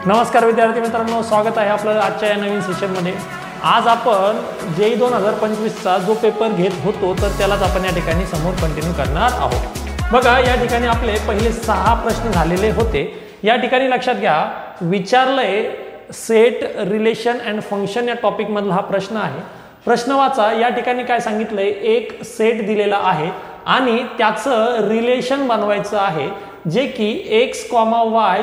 नमस्कार विद्यार्थी मित्रांनो, स्वागत आहे आपलं आजच्या या नवीन सेशनमध्ये। आज आपण JEE 2025चा जो पेपर घेत होतो तर त्यालाच आपण या ठिकाणी समोर कंटिन्यू करणार आहोत। बघा, या ठिकाणी आपले पहिले 6 प्रश्न झालेले होते। या ठिकाणी लक्षात घ्या, विचारलंय सेट रिलेशन अँड फंक्शन या टॉपिक मधला हा प्रश्न आहे। प्रश्न वाचा। या ठिकाणी काय सांगितलंय, एक सेट दिलेला आहे आणि त्याचं रिलेशन बनवायचं आहे जे की x, y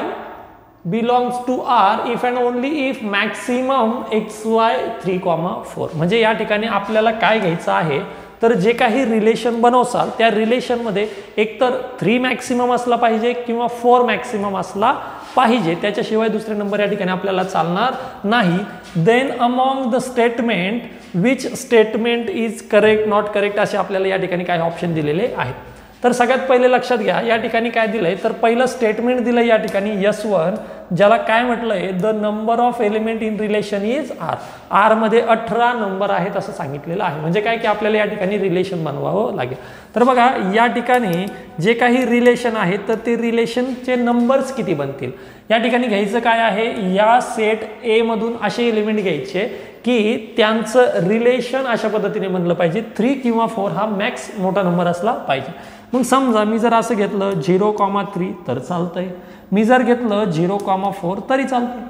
belongs to R if and only if maximum xy 3, 4। म्हणजे या ठिकाणी आपल्याला काय घ्यायचं आहे, तर जे काही रिलेशन बनवसाल त्या रिलेशन मध्ये एकतर 3 मॅक्सिमम असला पाहिजे किंवा 4 मॅक्सिमम असला पाहिजे, त्याच्याशिवाय दुसरे नंबर या ठिकाणी आपल्याला चालणार नाही। Then among the statement which statement is correct not correct असे आपल्याला या ठिकाणी काही ऑप्शन दिलेले आहेत। तर सगळ्यात पहिले लक्षात घ्या, या ठिकाणी काय दिलंय, तर पहिलं स्टेटमेंट दिलंय या ठिकाणी S1, ज्याला काय म्हटलंय, the number of element in relation is R। R मध्ये 18 नंबर आहेत असं सांगितलेलं आहे। म्हणजे काय की आपल्याला या ठिकाणी रिलेशन बनवावं लागेल। तर बघा, या ठिकाणी जे काही रिलेशन आहे तर ते रिलेशनचे नंबर्स किती बनतील, या ठिकाणी घ्यायचं काय आहे, या सेट A मधून असे एलिमेंट घ्यायचे की त्यांचं रिलेशन अशा पद्धतीने बनलं पाहिजे, 3 किंवा 4 हा मॅक्स मोठा नंबर असला पाहिजे। मग समजा मी जर असं घेतलं 0,3 तर चालतंय, मी जर घेतलं 0,4 तरी चालतंय।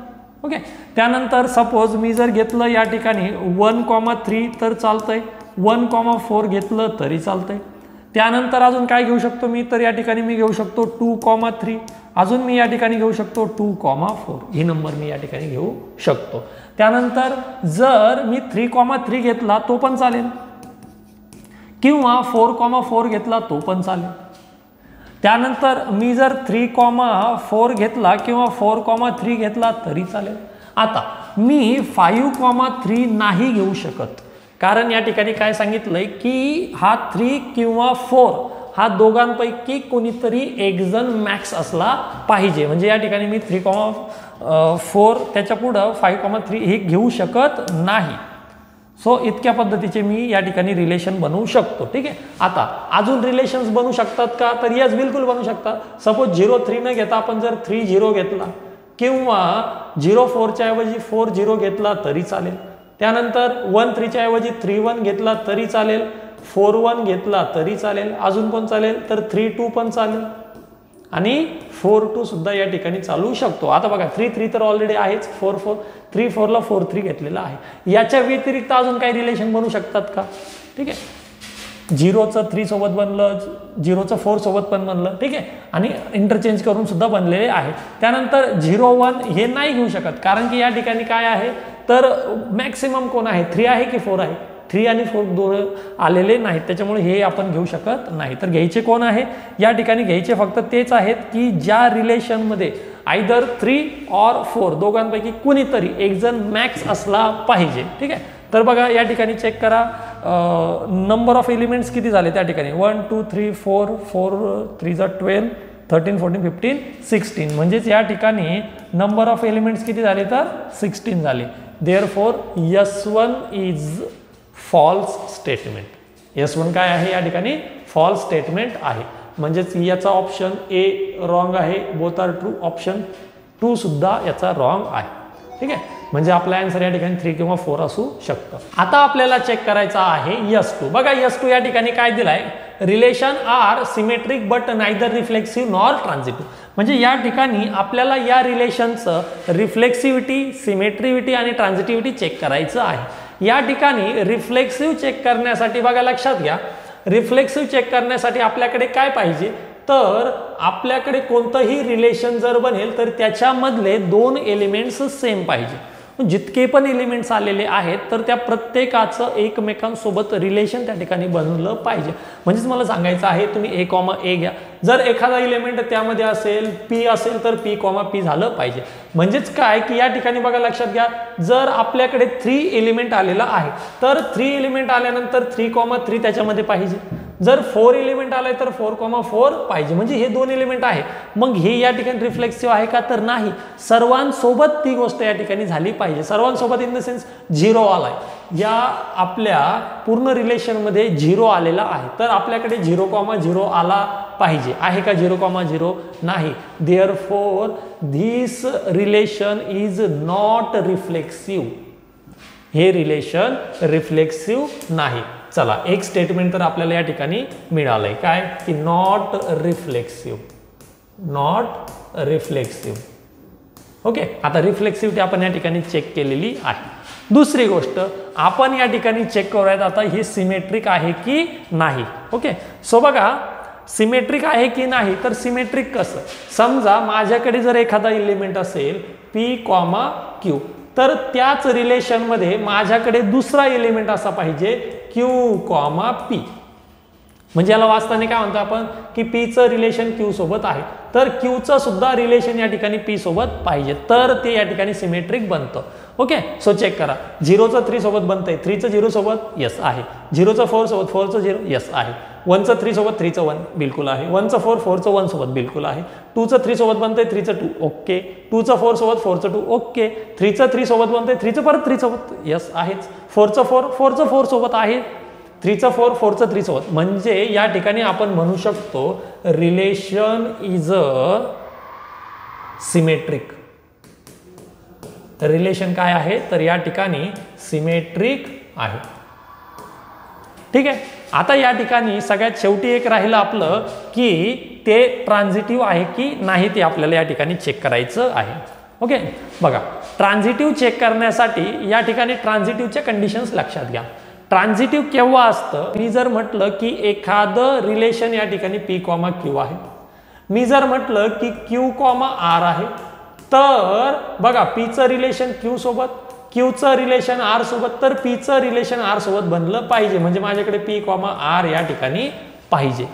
ओके, त्यानंतर सपोज मी जर घेतलं या ठिकाणी 1,3 तर चालतंय, 1,4 घेतलं तरी चालतंय। त्यानंतर अजून काय घेऊ शकतो मी, तर या ठिकाणी मी घेऊ शकतो 2,3, अजून मी या ठिकाणी घेऊ शकतो 2,4, हे नंबर मी या ठिकाणी घेऊ शकतो। त्यानंतर जर मी 3,3 घेतला तो पण चालेल किंवा 4,4 घेतला तो पण चालेल। त्यानंतर मी जर 3,4 घेतला किंवा 4,3 घेतला तरी चालेल। आता मी 5,3 नाही घेऊ शकत, कारण या ठिकाणी काय सांगितलंय की हा 3 किंवा 4 हा दोघांपैकी कोणीतरी एक जण मॅक्स असला पाहिजे। म्हणजे या ठिकाणी मी 3,4 त्याच्या पुढं 5,3 हे घेऊ शकत नाही। सो इतक्या पद्धतीचे मी या ठिकाणी रिलेशन बनवू शकतो। ठीक आहे, आता अजून रिलेशन्स बनवू शकतात का, तर यस बिलकुल बनवू शकतात। सपोज 0,3 न घेता आपण जर 3,0 घेतला किंवा 0,4च्या ऐवजी 4,0 घेतला तरी चालेल। त्यानंतर 1,3च्या ऐवजी 3,1 घेतला तरी चालेल, 4,1 घेतला तरी चालेल, अजून कोण चालेल, तर 3,2 पण चालेल आणि 4,2 सुद्धा या ठिकाणी चालू शकतो। आता बघा, 3,3 तर ऑलरेडी आहेच, 4,4 3,4 ला 4,3 घेतलेला आहे। याच्या व्यतिरिक्त अजून काही रिलेशन बनवू शकतात का? ठीक आहे, 0चं 3 सोबत बनलं, 0चं 4 सोबत पण बनलं, ठीक आहे, आणि इंटरचेंज करून सुद्धा बनलेले आहे। त्यानंतर 0,1 हे नाही घेऊ शकत, कारण की या ठिकाणी काय आहे, तर मॅक्सिमम कोण आहे, 3 आहे की 4 आहे, 3 आणि 4 दोन आलेले नाहीत, त्याच्यामुळे हे आपण घेऊ शकत नाही। तर घ्यायचे कोण आहे, या ठिकाणी घ्यायचे फक्त तेच आहेत की ज्या रिलेशनमध्ये आयदर 3 और 4 दोघांपैकी कुणीतरी एक जण मॅक्स असला पाहिजे। ठीक आहे, तर बघा या ठिकाणी चेक करा, नंबर ऑफ एलिमेंट्स किती झाले त्या ठिकाणी, 1 2 3 4 4 3 12 13 14 15 16, म्हणजेच या ठिकाणी नंबर ऑफ एलिमेंट्स किती झाले, तर 16 झाले। Therefore S1 is false statement. S1 काय आहे, या ठिकाणी फॉल्स स्टेटमेंट आहे, म्हणजेच याचा ऑप्शन A रॉंग आहे, बोथ आर ट्रू, ऑप्शन 2 सुद्धा याचा रॉंग आहे। ठीक आहे, म्हणजे आपला आन्सर या ठिकाणी 3 किंवा 4 असू शकतं। आता आपल्याला चेक करायचा आहे S2। बघा, S2 या ठिकाणी काय दिलाय, relation are symmetric but neither reflexive nor transitive. म्हणजे या ठिकाणी आपल्याला या रिलेशनचं रिफ्लेक्सिव्हिटी, सिमेट्रिव्हिटी आणि ट्रान्झिटिव्हिटी चेक करायचं आहे। या ठिकाणी रिफ्लेक्सिव्ह चेक करण्यासाठी बघा, लक्षात घ्या, रिफ्लेक्सिव्ह चेक करण्यासाठी आपल्याकडे काय पाहिजे, तर आपल्याकडे कोणतंही रिलेशन जर बनेल तर त्याच्यामधले 2 एलिमेंट्स सेम पाहिजे। जितके पण एलिमेंट्स आलेले आहेत तर त्या प्रत्येकाचं एकमेकांसोबत रिलेशन त्या ठिकाणी बनलं पाहिजे। म्हणजेच मला सांगायचं आहे, तुम्ही A, घ्या, जर एखादा एलिमेंट त्यामध्ये असेल, P असेल तर P, झालं पाहिजे। म्हणजेच काय की या ठिकाणी बघा, लक्षात घ्या, जर आपल्याकडे 3 एलिमेंट आलेला आहे तर 3 एलिमेंट आल्यानंतर 3,3 त्याच्यामध्ये पाहिजे। जर 4 एलिमेंट आलाय तर 4,4 पाहिजे, म्हणजे हे 2 एलिमेंट आहे. मग हे या ठिकाणी रिफ्लेक्सिव्ह आहे का, तर नाही. सर्वांसोबत ती गोष्ट या ठिकाणी झाली पाहिजे. सर्वांसोबत इन द सेन्स 0 आलाय, या आपल्या पूर्ण रिलेशनमध्ये 0 आलेला आहे, तर आपल्याकडे 0,0 आला पाहिजे. आहे का 0,0? नाही. Therefore this relation is not reflexive. हे रिलेशन रिफ्लेक्सिव्ह नाही. चला, एक स्टेटमेंट तर आपल्याला या ठिकाणी मिळालंय, काय की not reflexive. Not reflexive. Okay, आता रिफ्लेक्सिव्हिटी आपण या ठिकाणी चेक केलेली आहे. दुसरी गोष्ट आपण या ठिकाणी चेक करूयात आता, हे सिमेट्रिक आहे की नाही. ओके, सो बघा, सिमेट्रिक आहे की नाही, तर सिमेट्रिक कसं, समजा माझ्याकडे जर एखादा एलिमेंट असेल P, Q, तर त्याच रिलेशनमध्ये माझ्याकडे दुसरा एलिमेंट असा पाहिजे Q, P. म्हणजे याला वाचताना काय म्हणतो आपण की P चं रिलेशन Q सोबत आहे, तर Q चं सुद्धा रिलेशन या ठिकाणी P सोबत पाहिजे, तर ते या ठिकाणी सिमेट्रिक बनतं. ओके, सो चेक करा. 0चं 3 सोबत बनतंय, 3चं 0 सोबत यस आहे. 0चं 4 सोबत 4चं 0 यस आहे. 1चं 3 सोबत 3चं 1 बिलकुल आहे. 1चं 4 4चं 1 सोबत बिलकुल आहे. 2चं 3 सोबत बनतंय, 3चं 2 ओके. 2चं 4 सोबत 4चं 2 ओके. 3चं 3 सोबत बनतंय, 3चं परत 3 सोबत यस आहेच. 4चं 4 4चं 4 सोबत आहे. 3चं 4 4चं 3 सोबत. म्हणजे या ठिकाणी आपण म्हणू शकतो relation is a symmetric. Relation काय आहे, तर या ठिकाणी सिमेट्रिक आहे. ठीक आहे. आता या ठिकाणी सगळ्यात शेवटी एक राहिलं आपलं की ते ट्रान्झिटिव्ह आहे की नाही, ते आपल्याला या ठिकाणी चेक करायचं आहे. ओके, बघा, ट्रान्झिटिव्ह चेक करण्यासाठी या ठिकाणी ट्रान्झिटिव्हच्या कंडिशन्स लक्षात घ्या. ट्रान्झिटिव्ह केव्हा असतं, मी जर म्हटलं की एखादं रिलेशन या ठिकाणी P, Q आहे, मी जर म्हटलं की Q, R आहे, तर बघा P चं रिलेशन Q सोबत, Q चं रिलेशन R सोबत, तर P चं रिलेशन R सोबत बनलं पाहिजे. म्हणजे माझ्याकडे P, R या ठिकाणी पाहिजे.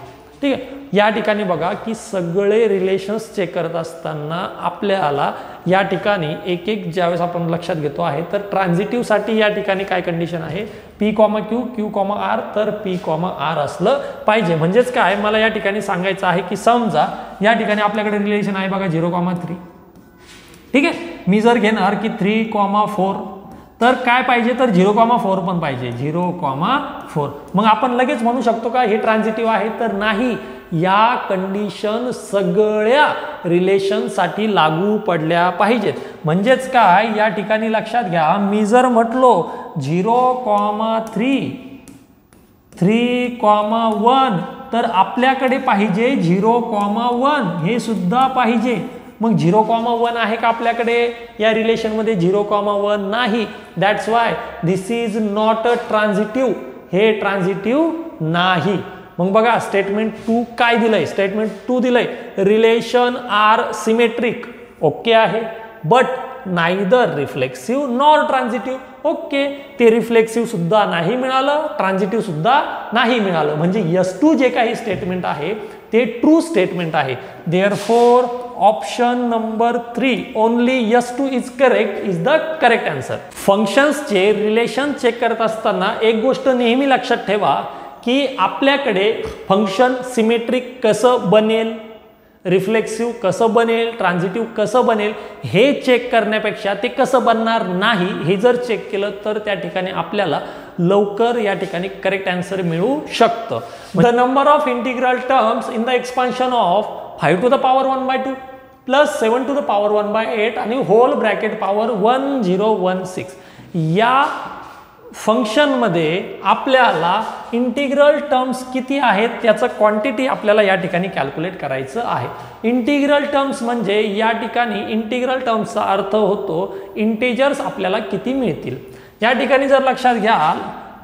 ठीक आहे. या ठिकाणी बघा की सगळे रिलेशन्स चेक करत असताना आपल्याला या ठिकाणी एक एक ज्यावेळेस आपण लक्षात घेतो आहे, तर ट्रान्झिटिव्ह साठी या ठिकाणी काय कंडिशन आहे, P, Q, Q, R, तर P, R असलं पाहिजे. म्हणजेच काय मला या ठिकाणी सांगायचं आहे की समजा या ठिकाणी आपल्याकडे रिलेशन आहे बघा 0,3. ठीक आहे. मी जर घेणार की 3,4, तर काय पाहिजे, तर 0,4 पण पाहिजे. 0,4. मग आपण लगेच म्हणू शकतो का हे ट्रान्झिटिव्ह आहे, तर नाही. या कंडिशन सगळ्या रिलेशनसाठी लागू पडल्या पाहिजेत. म्हणजेच काय या ठिकाणी लक्षात घ्या, मी जर म्हटलो 0,3, 3,1, तर आपल्याकडे पाहिजे 0,1 हे सुद्धा पाहिजे. मग 0,1 आहे का आपल्याकडे या रिलेशनमध्ये, 0,1 नाही. That's why this is not a transitive. हे ट्रान्झिटिव्ह नाही. मग बघा स्टेटमेंट 2 काय दिलंय, स्टेटमेंट 2 दिलंय रिलेशन आर सिमेट्रिक. ओके आहे, but neither reflexive nor ट्रान्झिटिव्ह. Okay, ते रिफ्लेक्सिव्ह सुद्धा नाही मिळालं, ट्रान्झिटिव्ह सुद्धा नाही मिळालं. म्हणजे S2 जे काही स्टेटमेंट आहे ते ट्रू स्टेटमेंट आहे. Therefore option number 3 only S2 is correct, is the correct answer. फंक्शन्सचे रिलेशन चेक करत असताना एक गोष्ट नेहमी लक्षात ठेवा की आपल्याकडे फंक्शन सिमेट्रिक कसं बनेल, रिफ्लेक्सिव्ह कसं बनेल, ट्रान्झिटिव्ह कसं बनेल, हे चेक करण्यापेक्षा ते कसं बनणार नाही हे जर चेक केलं तर त्या ठिकाणी आपल्याला लवकर या ठिकाणी करेक्ट आन्सर मिळू शकतं. The number of integral terms in the expansion of 5 to the power 1/2 plus 7 to the power 1/8 आणि होल ब्रॅकेट पॉवर 1016 या फंक्शन मध्ये आपल्याला इंटिग्रल टर्म्स किती आहेत त्याचं क्वांटिटी आपल्याला या ठिकाणी कॅल्क्युलेट करायचं आहे. इंटिग्रल टर्म्स म्हणजे या ठिकाणी इंटिग्रल टर्म्सचा अर्थ होतो इंटिजर्स आपल्याला किती मिळतील. या ठिकाणी जर लक्षात घ्याल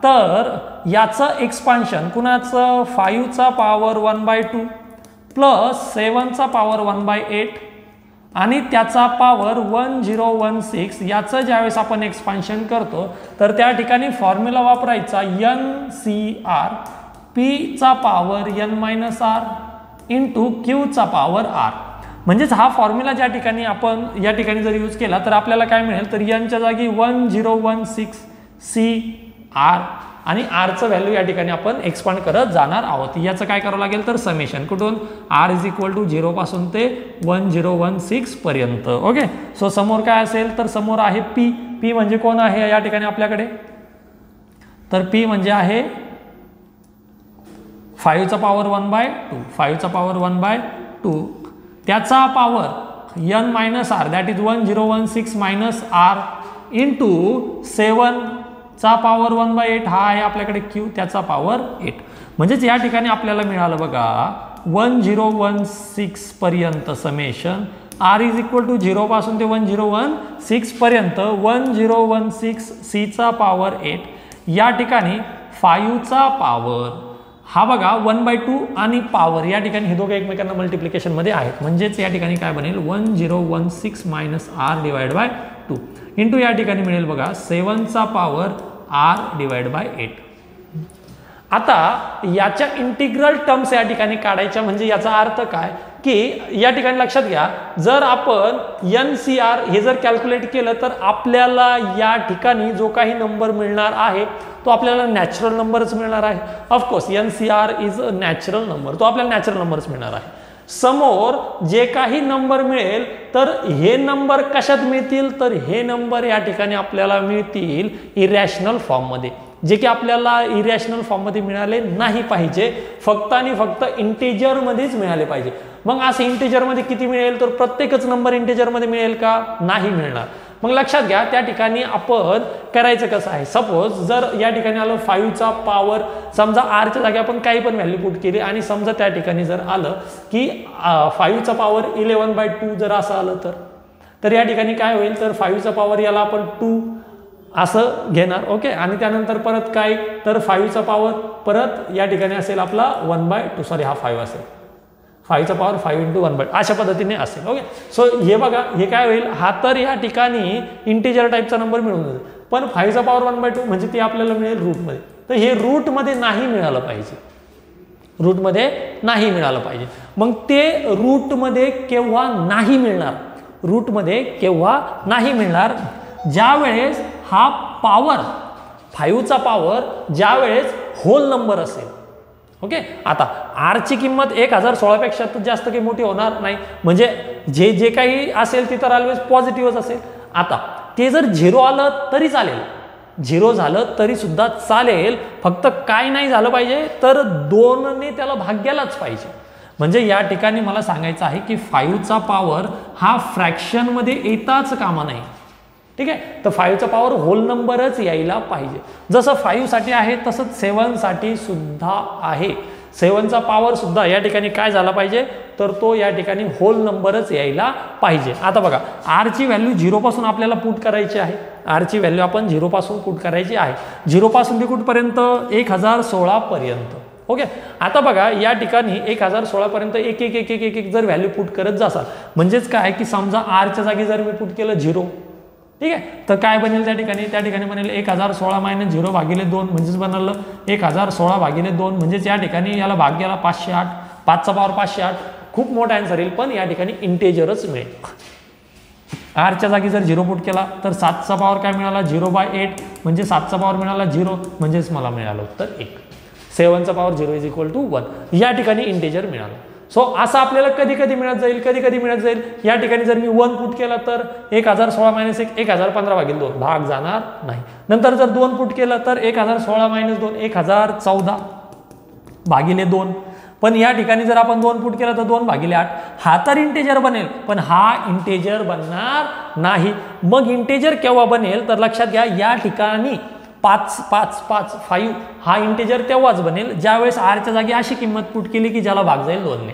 तर याचं एक्सपान्शन कुणाचं 5 चा पॉवर 1/2 प्लस 7 चा पॉवर 1/8 आणि त्याचा पॉवर 1016 याचं ज्यावेळेस आपण एक्सपान्शन करतो तर त्या ठिकाणी फॉर्म्युला वापरायचा NCR P चा पॉवर N-R इंटू Q चा पॉवर R. म्हणजेच हा फॉर्म्युला ज्या ठिकाणी आपण या ठिकाणी जर यूज केला तर आपल्याला काय मिळेल, तर N च्या जागी 1016 CR आणि आरचं व्हॅल्यू या ठिकाणी आपण एक्सपांड करत जाणार आहोत. याचं काय करावं लागेल तर समेशन कुठून आर इज इक्वल टू 0 पासून ते 1016 पर्यंत. ओके, सो समोर काय असेल तर समोर आहे पी. पी म्हणजे कोण आहे या ठिकाणी आपल्याकडे तर पी म्हणजे आहे 5 चा पॉवर 1/2 5 चा पॉवर 1/2 त्याचा power n minus R that is 1016 minus R into 7 चा पॉवर 1/8 हा आहे आपल्याकडे क्यू त्याचा पॉवर 8. म्हणजेच या ठिकाणी आपल्याला मिळालं बघा 1016 पर्यंत summation r is equal to 0 पासून ते 1016 पर्यंत 1016 सी चा पॉवर 8 या ठिकाणी 5 चा पॉवर हा बघा 1/2 आणि पॉवर या ठिकाणी हे दोघे एकमेकांना मल्टिप्लिकेशन मध्ये आहेत. म्हणजेच या ठिकाणी काय बनेल 1016 minus r divide by 2 into या ठिकाणी मिळेल बघा 7 चा पॉवर आर डिवाइड बाय 8. आता याच्या इंटिग्रल टर्म्स या ठिकाणी काढायच्या म्हणजे याचा अर्थ काय की या ठिकाणी लक्षात घ्या जर आपण NCR हे जर कॅल्क्युलेट केलं तर आपल्याला या ठिकाणी जो काही नंबर मिळणार आहे तो आपल्याला नॅचरल नंबरच मिळणार आहे. Of course NCR is a natural number, तो आपल्याला नॅचरल नंबरच मिळणार आहे. समोर जे काही नंबर मिळेल तर हे नंबर कशात मिळतील तर हे नंबर या ठिकाणी आपल्याला मिळतील इरॅशनल फॉर्ममध्ये जे की आपल्याला इरॅशनल फॉर्ममध्ये मिळाले नाही पाहिजे, फक्त आणि फक्त इंटिजरमध्येच मिळाले पाहिजे. मग असं इंटिजरमध्ये किती मिळेल तर प्रत्येकच नंबर इंटिजरमध्ये मिळेल का नाही मिळणार. मग लक्षात घ्या त्या ठिकाणी आपण करायचं कसं आहे सपोज जर या ठिकाणी आलं 5 चा पॉवर समजा आरच्या जागी आपण काही पण व्हॅल्यू पुट केली आणि समजा त्या ठिकाणी जर आलं की 5 चा पॉवर 11/2 जर असं आलं तर या ठिकाणी काय होईल तर 5 चा पॉवर याला आपण 2 असं घेणार. ओके, आणि त्यानंतर परत काय तर 5 चा पॉवर परत या ठिकाणी असेल आपला 1/2 सॉरी हा 5 असेल 5 चा पॉवर 5 × 1/2 अशा पद्धतीने असेल. ओके, सो हे बघा हे काय होईल हा तर या ठिकाणी इंटिजर टाईपचा नंबर मिळून जाईल पण 5 चा पॉवर 1/2 म्हणजे ते आपल्याला मिळेल रूटमध्ये. तर हे रूटमध्ये नाही मिळालं पाहिजे, रूटमध्ये नाही मिळालं पाहिजे. मग ते रूटमध्ये केव्हा नाही मिळणार, रूटमध्ये केव्हा नाही मिळणार ज्या वेळेस हा पॉवर 5 चा पॉवर ज्या वेळेस होल नंबर असेल. ओके, आता आरची किंमत 1016 पेक्षा तर जास्त काही मोठी होणार नाही म्हणजे जे जे काही असेल ते तर ऑलवेज पॉझिटिव्हच असेल. आता ते जर 0 आलं तरी चालेल, 0 झालं तरी सुद्धा चालेल, फक्त काय नाही झालं पाहिजे तर 2 ने त्याला भाग्यालाच पाहिजे. म्हणजे या ठिकाणी मला सांगायचं आहे की 5 चा पॉवर हा फ्रॅक्शन मध्ये येताच कामा नाही. ठीक आहे, तर 5 चा पॉवर होल नंबरच यायला पाहिजे. जसं 5 साठी आहे तसंच 7 साठी सुद्धा आहे. 7 चा पॉवर सुद्धा या ठिकाणी काय झाला पाहिजे तर तो या ठिकाणी होल नंबरच यायला पाहिजे. आता बघा आरची व्हॅल्यू 0 पासून आपल्याला पुट करायची आहे. आरची व्हॅल्यू आपण 0 पासून पुट करायची आहे. 0 पासून ते कुठपर्यंत 1016 पर्यंत. ओके, आता बघा या ठिकाणी 1016 पर्यंत एक एक एक एक एक एक जर व्हॅल्यू पुट करत जासाल म्हणजेच काय की समजा आरच्या जागी जर मी पुट केलं 0 ठीक आहे तर काय बनेल त्या ठिकाणी बनेल 1016 - 0 भागिले 2 म्हणजेच बनलं 1016 भागिले 2 म्हणजेच या ठिकाणी याला भाग गेला 508 5 चा पॉवर 508 खूप मोठा आन्सर येईल पण या ठिकाणी इंटेजरच मिळेल. आरच्या जागी जर 0 पुट केला तर 7 चा पॉवर काय मिळाला 0/8 म्हणजे 7 चा पॉवर मिळाला 0 म्हणजेच मला मिळालं उत्तर 1. 7 चा पॉवर 0 इज इक्वल टू 1 या ठिकाणी इंटेजर मिळालं. सो असं आपल्याला कधी कधी मिळत जाईल या ठिकाणी जर मी 1 पुट केला तर 1016 - 1 1015 भागिले 2 भाग जाणार नाही. नंतर जर 2 पुट केलं तर 1016 - 2 1014 भागिले 2 पण या ठिकाणी जर आपण 2 पुट केला तर 2 भागिले 8 हा तर इंटेजर बनेल पण हा इंटेजर बनणार नाही. मग इंटेजर केव्हा बनेल तर लक्षात घ्या या ठिकाणी 5 5 5 5 हा इंटेजर तेव्हाच बनेल ज्यावेळेस आरच्या जागी अशी किंमत पुट केली की ज्याला भाग जाईल 2 ने.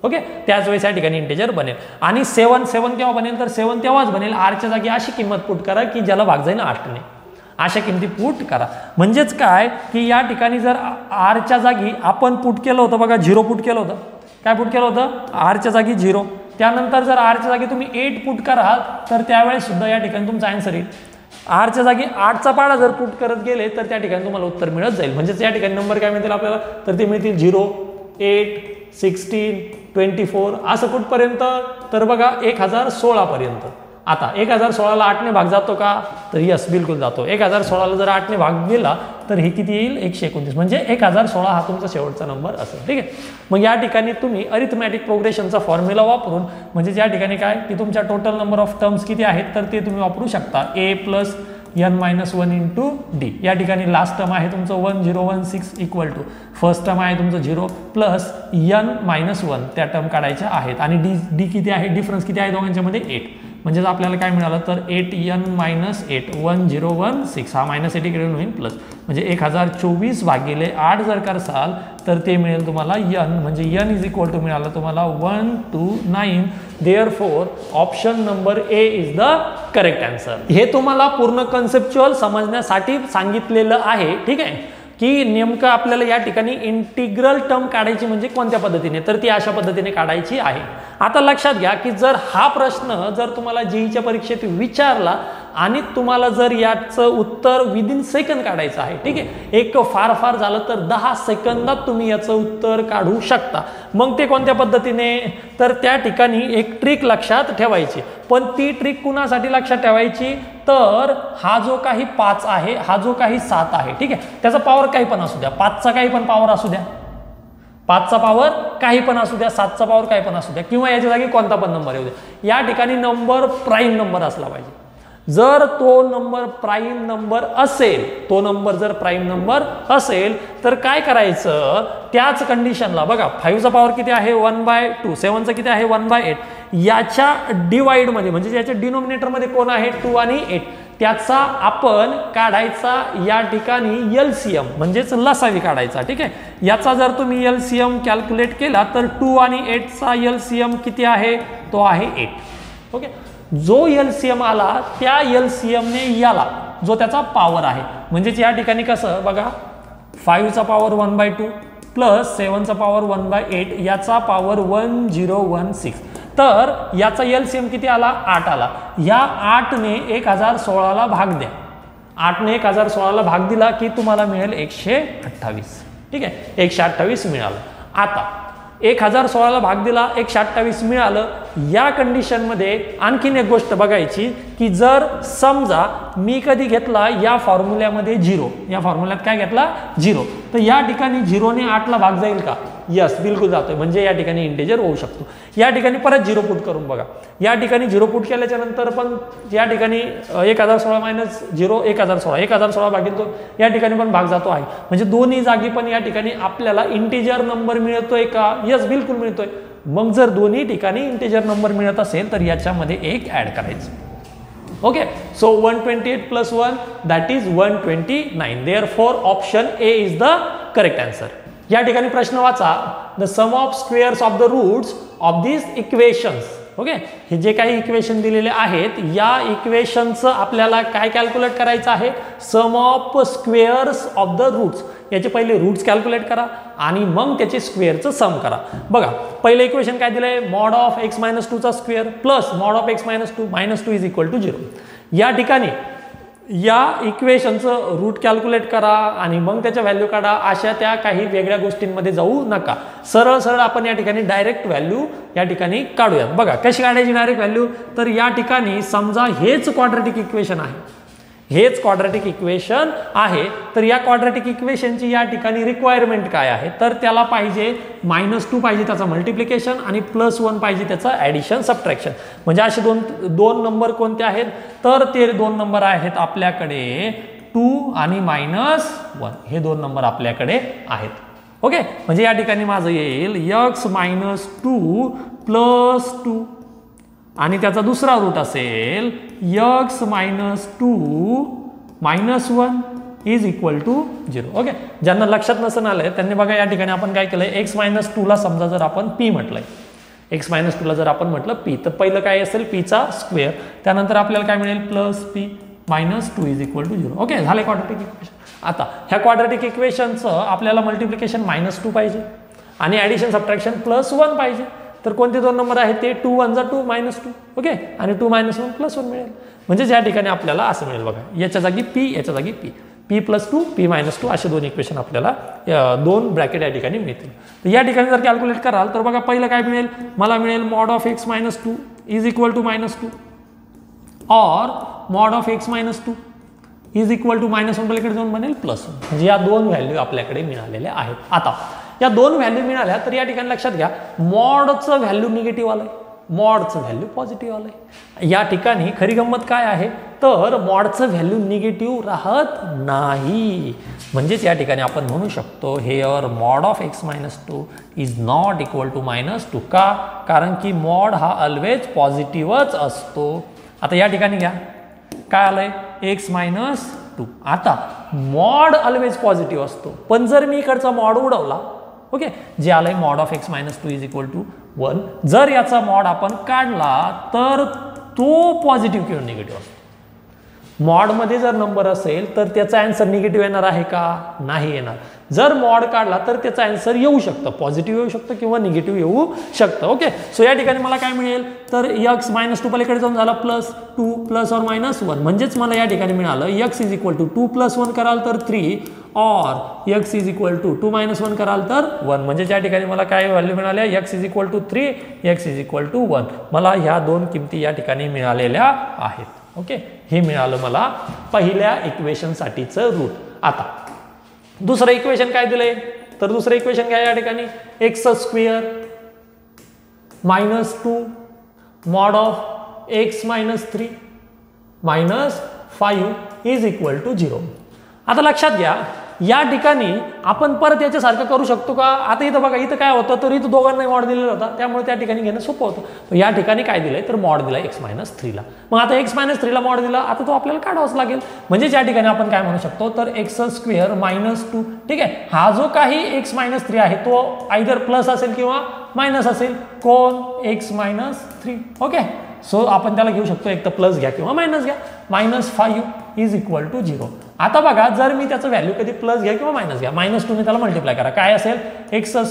ओके, त्याच वेळेस या ठिकाणी इंटेजर बनेल. आणि 7 केव्हा बनेल तर 7 तेव्हाच बनेल आरच्या जागी अशी किंमत पुट करा की ज्याला भाग जाईल 8 ने. अशा किमती पुट करा म्हणजेच काय की या ठिकाणी जर आरच्या जागी आपण पुट केलं होतं बघा 0 पुट केलं होतं. काय पुट केलं होतं आरच्या जागी 0 त्यानंतर जर आरच्या जागी तुम्ही 8 पुट कराल तर त्यावेळेस सुद्धा या ठिकाणी तुमचा आन्सर येईल. आरच्या जागी 8 चा पाडा जर पुट करत गेले तर त्या ठिकाणी तुम्हाला उत्तर मिळत जाईल. म्हणजेच या ठिकाणी नंबर काय मिळतील आपल्याला तर ते मिळतील 0 8 16 24 असं कुठपर्यंत तर बघा 1016 पर्यंत. आता 1016ला 8ने भाग जातो का, तर यस बिलकुल जातो. 1016ला जर 8ने भाग दिला तर हे किती येईल 129, म्हणजे 1016 हा तुमचा शेवटचा नंबर असेल. ठीक आहे. मग या ठिकाणी तुम्ही अरिथमॅटिक प्रोग्रेशनचा फॉर्म्युला वापरून, म्हणजे या ठिकाणी काय की तुमच्या टोटल नंबर ऑफ टर्म्स किती आहेत तर ते तुम्ही वापरू शकता. a plus n-1 into D. या ठिकाणी लास्ट टर्म आहे तुमचं 1016 इक्वल टू फर्स्ट टर्म आहे तुमचं 0 प्लस n-1 त्या टर्म काढायच्या आहेत. आणि डी किती आहे, डिफरन्स किती आहे दोघांच्यामध्ये 8. म्हणजेच आपल्याला काय मिळालं तर 8n-8 1016 हा -8 इकडे होईल प्लस, म्हणजे 1024 भागिले 8 जर करसाल तर ते मिळेल तुम्हाला n, म्हणजे n इज इक्वल टू मिळालं तुम्हाला 129. Therefore option number A is the correct answer. हे तुम्हाला पूर्ण कन्सेप्च्युअल समजण्यासाठी सांगितलेलं आहे. ठीक आहे, की नेमकं आपल्याला या ठिकाणी इंटिग्रल टर्म काढायची म्हणजे कोणत्या पद्धतीने, तर ती अशा पद्धतीने काढायची आहे. आता लक्षात घ्या की जर हा प्रश्न जर तुम्हाला जेईच्या परीक्षेत विचारला आणि तुम्हाला जर याचं उत्तर विदिन सेकंद काढायचं आहे, ठीक आहे, एक फार झालं तर 10 सेकंदात तुम्ही याचं उत्तर काढू शकता. मग ते कोणत्या पद्धतीने, तर त्या ठिकाणी एक ट्रिक लक्षात ठेवायची. पण ती ट्रिक कुणासाठी लक्षात ठेवायची, तर हा जो काही 5 आहे, हा जो काही 7 आहे, ठीक आहे, त्याचा पॉवर काही पण असू द्या, 5चा काही पण पॉवर असू द्या, 5चा पॉवर काही पण असू द्या, 7चा पॉवर काही पण असू द्या, किंवा याच्या जागी कोणता पण नंबर येऊ द्या, या ठिकाणी नंबर प्राईम नंबर असला पाहिजे. जर तो नंबर प्राईम नंबर असेल, तो नंबर जर प्राईम नंबर असेल तर काय करायचं, त्याच कंडिशनला बघा 5चा पॉवर किती आहे 1/2, 7चा किती आहे 1/8, याच्या डिवाइड मध्ये म्हणजे याच्या डिनोमिनेटर मध्ये कोण आहे 2 आणि 8, त्याचा आपण काढायचा या ठिकाणी एलसीएम म्हणजेच लसावी काढायचा. ठीक आहे, याचा जर तुम्ही एलसीएम कॅल्क्युलेट केला तर 2 आणि 8चा एलसीएम किती आहे, तो आहे 8. ओके, जो एलसीएम आला त्या एलसीएमने याला जो त्याचा पॉवर आहे, म्हणजेच या ठिकाणी कसं बघा 5चा पॉवर 1/2 प्लस 7चा पॉवर 1/8 याचा पॉवर 1016, तर याचा एलसीएम किती आला 8 आला. या 8ने 1016ला भाग द्या, 8ने 1016ला भाग दिला की तुम्हाला मिळेल 128. ठीक आहे, 128 मिळालं. आता 1016ला भाग दिला 128 मिळालं. या कंडिशनमध्ये आणखीन एक गोष्ट बघायची की जर समजा मी कधी घेतला या फॉर्म्युल्यामध्ये 0, या फॉर्म्युल्यात काय घेतला 0, तर या ठिकाणी 0ने 8ला भाग जाईल का, यस बिलकुल जातोय, म्हणजे या ठिकाणी इंटिजर होऊ शकतो. या ठिकाणी परत 0 पुट करून बघा, या ठिकाणी 0 पुट केल्याच्या नंतर पण या ठिकाणी 1016 मायनस 0 1016 भागिले 2 या ठिकाणी पण भाग जातो आहे, म्हणजे दोन्ही जागी पण या ठिकाणी आपल्याला इंटिजर नंबर मिळतोय का, यस बिलकुल मिळतोय. मग जर दोन्ही ठिकाणी इंटिजर नंबर मिळत असेल तर याच्यामध्ये एक ऍड करायचं. Okay, so 128 plus 1 that is 129. Therefore option A is the correct answer. या ठिकाणी प्रश्न वाचा, the sum of squares of the roots of this equations. Okay, हे जे काही इक्वेशन दिलेले आहेत या इक्वेशनचं आपल्याला काय कॅल्क्युलेट करायचं आहे, sum of squares of the roots. याचे पहिले रूट्स कॅल्क्युलेट करा आणि मग त्याचे स्क्वेअरचं सम करा. बघा पहिलं इक्वेशन काय दिलंय, मॉड ऑफ x-2 चा square plus mod of x-2 -2 is equal to 0. या ठिकाणी या इक्वेशनचं रूट कॅल्क्युलेट करा आणि मग त्याच्या व्हॅल्यू काढा. अशा त्या काही वेगळ्या गोष्टींमध्ये जाऊ नका, सरळ आपण या ठिकाणी डायरेक्ट व्हॅल्यू या ठिकाणी काढूयात. बघा कशी काढायची डायरेक्ट व्हॅल्यू, तर या ठिकाणी समजा हेच क्वाड्रॅटिक इक्वेशन आहे, हेच क्वाड्रॅटिक इक्वेशन आहे, तर या क्वाड्रॅटिक इक्वेशनची या ठिकाणी रिक्वायरमेंट काय आहे, तर त्याला पाहिजे -2 पाहिजे त्याचा मल्टिप्लिकेशन आणि +1 पाहिजे त्याचा ॲडिशन सबट्रॅक्शन. म्हणजे असे दोन नंबर कोणते आहेत, तर ते 2 नंबर आहेत आपल्याकडे 2 आणि -1, हे 2 नंबर आपल्याकडे आहेत. ओके, म्हणजे या ठिकाणी माझं येईल x-2 + 2 आणि त्याचा दुसरा रूट असेल x-2 -1 is equal to 0. Okay, ज्यांना लक्षात नसून आलंय त्यांनी बघा या ठिकाणी आपण काय केलंय, x-2 ला समजा जर आपण p म्हटलंय, x-2 ला जर आपण म्हटलं p, तर पहिलं काय असेल p चा स्क्वेअर, त्यानंतर आपल्याला काय मिळेल +p -2 is equal to 0. Okay, झाले क्वाड्रॅटिक इक्वेशन. आता ह्या क्वाड्रॅटिक इक्वेशनचं आपल्याला मल्टिप्लिकेशन -2 पाहिजे आणि ॲडिशन सबट्रॅक्शन +1 पाहिजे. तर कोणते 2 नंबर आहेत ते 2 1 2 -2. ओके, आणि 2 -1 +1 मिळेल. म्हणजे या ठिकाणी आपल्याला असं मिळेल बघा, याच्या जागी p, याच्या जागी p, p +2 p -2 असे 2 इक्वेशन आपल्याला 2 ब्रॅकेट या ठिकाणी मिळतील. तर या ठिकाणी जर कॅल्क्युलेट कराल तर बघा पहिलं काय मिळेल, मला मिळेल mod of x-2 is equal to -2. और mod of x minus 2 is equal to -1 पलीकडे जाऊन बनेल +1. म्हणजे या दोन व्हॅल्यू आपल्याकडे मिळालेल्या आहेत. आता या दोन व्हॅल्यू मिळाल्या तर या ठिकाणी लक्षात घ्या मॉडचं व्हॅल्यू निगेटिव्ह आलंय, मॉडचं व्हॅल्यू पॉझिटिव्ह आलंय. या ठिकाणी खरी गंमत काय आहे तर मॉडचं व्हॅल्यू निगेटिव्ह राहत नाही. म्हणजेच या ठिकाणी आपण म्हणू शकतो here mod of x minus 2 is not equal to -2. का? कारण की मॉड हा ऑलवेज पॉझिटिव्हच असतो. आता या ठिकाणी घ्या काय आलंय एक्स मायनस 2. आता मॉड ऑलवेज पॉझिटिव्ह असतो पण जर मी इकडचा मॉड उडवला ओके जे आलंय mod of x minus 2 is equal to 1. जर याचा मॉड आपण काढला तर तो पॉझिटिव्ह किंवा निगेटिव्ह असतो. मॉडमध्ये जर नंबर असेल तर त्याचा आन्सर निगेटिव्ह येणार आहे का? नाही येणार. जर मॉड काढला तर त्याचा आन्सर येऊ शकतं, पॉझिटिव्ह येऊ शकतं किंवा निगेटिव्ह येऊ शकतं. ओके सो या ठिकाणी मला काय मिळेल तर x -2 पलीकडे जाऊन झाला +2 +or -1. म्हणजेच मला या ठिकाणी मिळालं x इज इक्वल टू 2 + 1 कराल तर 3 और x इज इक्वल टू 2 - 1 कराल तर 1. म्हणजे या ठिकाणी मला काय व्हॅल्यू मिळाल्या x is equal to 3 x is equal to 1. मला ह्या दोन किमती या ठिकाणी मिळालेल्या आहेत. ओके हे मिळालं मला पहिल्या इक्वेशनसाठीचं रूट. आता दुसरं इक्वेशन काय दिलंय तर दुसरं इक्वेशन काय या ठिकाणी x² -2 mod of x - 3 -5 is equal to 0. आता लक्षात घ्या या ठिकाणी आपण परत याच्यासारखं करू शकतो का? आता इथं बघा इथं काय होतं तर इथं दोघांनाही मॉड दिलेला होता त्यामुळे त्या ठिकाणी घेणं सोपं होतं. तर या ठिकाणी काय दिलंय तर मॉड दिला x - 3 ला. मग आता x - 3 ला मॉड दिला आता तो आपल्याला काढावाच लागेल. म्हणजे या ठिकाणी आपण काय म्हणू शकतो तर x² -2 ठीक आहे. हा जो काही x - 3 आहे तो आयदर प्लस असेल किंवा मायनस असेल. कोण x - 3 ओके. सो आपण त्याला घेऊ शकतो एक तर प्लस घ्या किंवा मायनस घ्या. -5 इज इक्वल टू 0. आता बघा जर मी त्याचं व्हॅल्यू कधी प्लस घ्या किंवा मायनस घ्या -2 ने त्याला मल्टिप्लाय करा काय असेल x²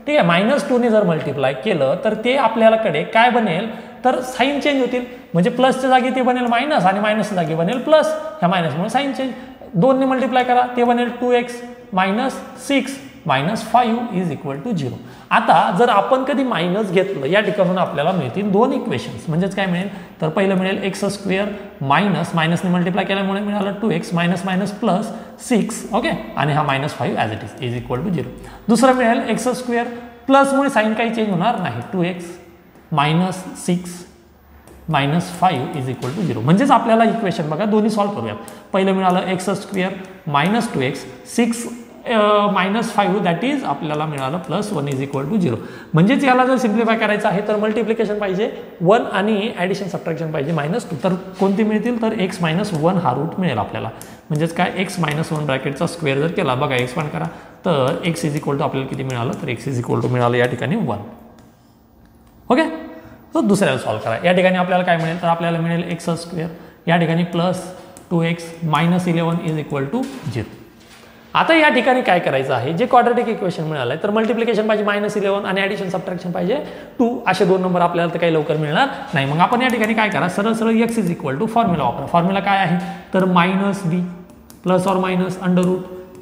ठीक आहे. -2 ने जर मल्टिप्लाय केलं तर ते आपल्याकडे काय बनेल तर साईन चेंज होतील. म्हणजे प्लसच्या जागी ते बनेल मायनस आणि मायनसच्या जागी बनेल प्लस. ह्या मायनसमुळे साईन चेंज. 2 ने मल्टिप्लाय करा ते बनेल 2x -6 -5 इज इक्वल टू 0. आता जर आपण कधी मायनस घेतलं या ठिकाणून आपल्याला मिळतील दोन इक्वेशन्स. म्हणजेच काय मिळेल तर पहिलं मिळेल x² मायनसने मल्टिप्लाय केल्यामुळे मिळालं 2x -+6 ओके आणि हा -5 as it is equal to 0. दुसरं मिळेल x² प्लसमुळे साईन काही चेंज होणार नाही 2x -6 -5 इज इक्वल टू 0. म्हणजेच आपल्याला इक्वेशन बघा दोन्ही सॉल्व्ह करूयात. पहिलं मिळालं x² -2x 6 -5 दॅट इज आपल्याला मिळालं +1 इज इक्वल टू 0. म्हणजेच याला जर सिम्प्लिफाय करायचं आहे तर मल्टिप्लिकेशन पाहिजे 1 आणि ॲडिशन सबट्रॅक्शन पाहिजे -2. तर कोणती मिळतील तर x - 1 हा रूट मिळेल आपल्याला. म्हणजेच काय x - 1 ब्रॅकेटचा स्क्वेअर जर केला बघा एक्सपांड करा तर x इज इक्वल टू आपल्याला किती मिळालं तर x इज इक्वल टू मिळालं या ठिकाणी 1. ओके तर दुसऱ्याला सॉल्व्ह करा. या ठिकाणी आपल्याला काय मिळेल तर आपल्याला मिळेल x² या ठिकाणी +2x -11 इज इक्वल टू 0. आता या ठिकाणी काय करायचं आहे जे क्वाड्रॅटिक इक्वेशन मिळालं आहे तर मल्टिप्लिकेशन पाहिजे -11 आणि ॲडिशन सबट्रॅक्शन पाहिजे 2. असे दोन नंबर आपल्याला तर काही लवकर मिळणार नाही. मग आपण या ठिकाणी काय करा सरळ सरळ x is equal to formula वापरा. फॉर्म्युला काय आहे तर -b +or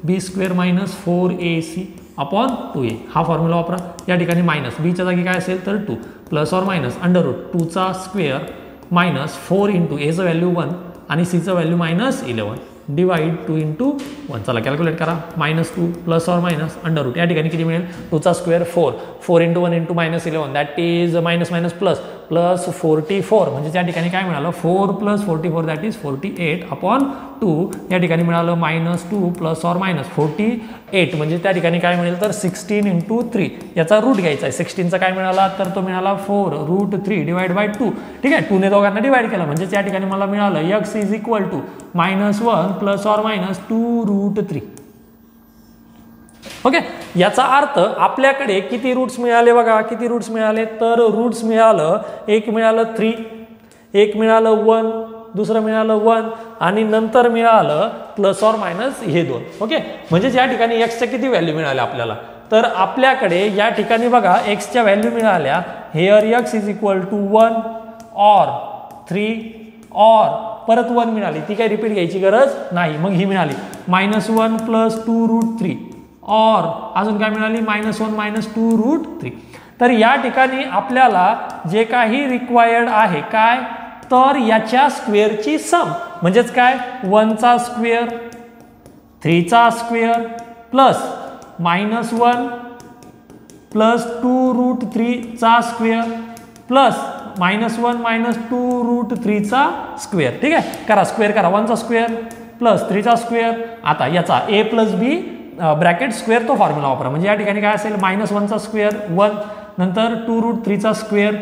-√b² -4ac upon 2a हा फॉर्म्युला वापरा. या ठिकाणी -bच्या जागी काय असेल तर 2 +or -√2चा स्क्वेअर -4 इंटू एचं व्हॅल्यू 1 आणि सीचं व्हॅल्यू -11 डिवाइड 2 इंटू 1. चला कॅल्क्युलेट करा -2 +or -√. या ठिकाणी किती मिळेल 2चा square 4 into 1 into -11 that is +44 म्हणजे त्या ठिकाणी काय मिळालं 4 + 44 दॅट इज 48 अपॉन 2. या ठिकाणी मिळालं -2 +or -48 म्हणजे त्या ठिकाणी काय मिळेल तर 16 इंटू 3 याचा रूट घ्यायचा आहे. 16चा काय मिळाला तर तो मिळाला 4√3 डिवाइड बाय 2 ठीक आहे. 2 ने दोघांना डिवाइड केला म्हणजे त्या ठिकाणी मला मिळालं x is equal to -1 +or -2√3. Okay याचा अर्थ आपल्याकडे किती रूट्स मिळाले बघा किती रूट्स मिळाले तर रूट्स मिळालं एक मिळालं 3 एक मिळालं 1 दुसरं मिळालं 1 आणि नंतर मिळालं +or- हे 2. ओके म्हणजे या ठिकाणी एक्सच्या किती व्हॅल्यू मिळाल्या आपल्याला तर आपल्याकडे या ठिकाणी बघा एक्सच्या व्हॅल्यू मिळाल्या here x is equal to 1 और 3 और परत 1 मिळाली ती काही रिपीट घ्यायची गरज नाही. मग ही मिळाली -1 + 2√3 और अजून काय मिळाली -1 - 2√3. तर या ठिकाणी आपल्याला जे काही रिक्वायर्ड आहे काय तर याच्या स्क्वेअरची सम म्हणजेच काय 1चा स्क्वेअर 3चा स्क्वेअर प्लस -1 प्लस 2√3चा स्क्वेअर प्लस -1 2√3चा स्क्वेअर. ठीक आहे, करा स्क्वेअर करा. 1चा स्क्वेअर प्लस 3चा स्क्वेअर. आता याचा a plus B bracket square तो फॉर्म्युला वापरा. म्हणजे या ठिकाणी काय असेल -1चा स्क्वेअर 1 नंतर 2√3चा स्क्वेअर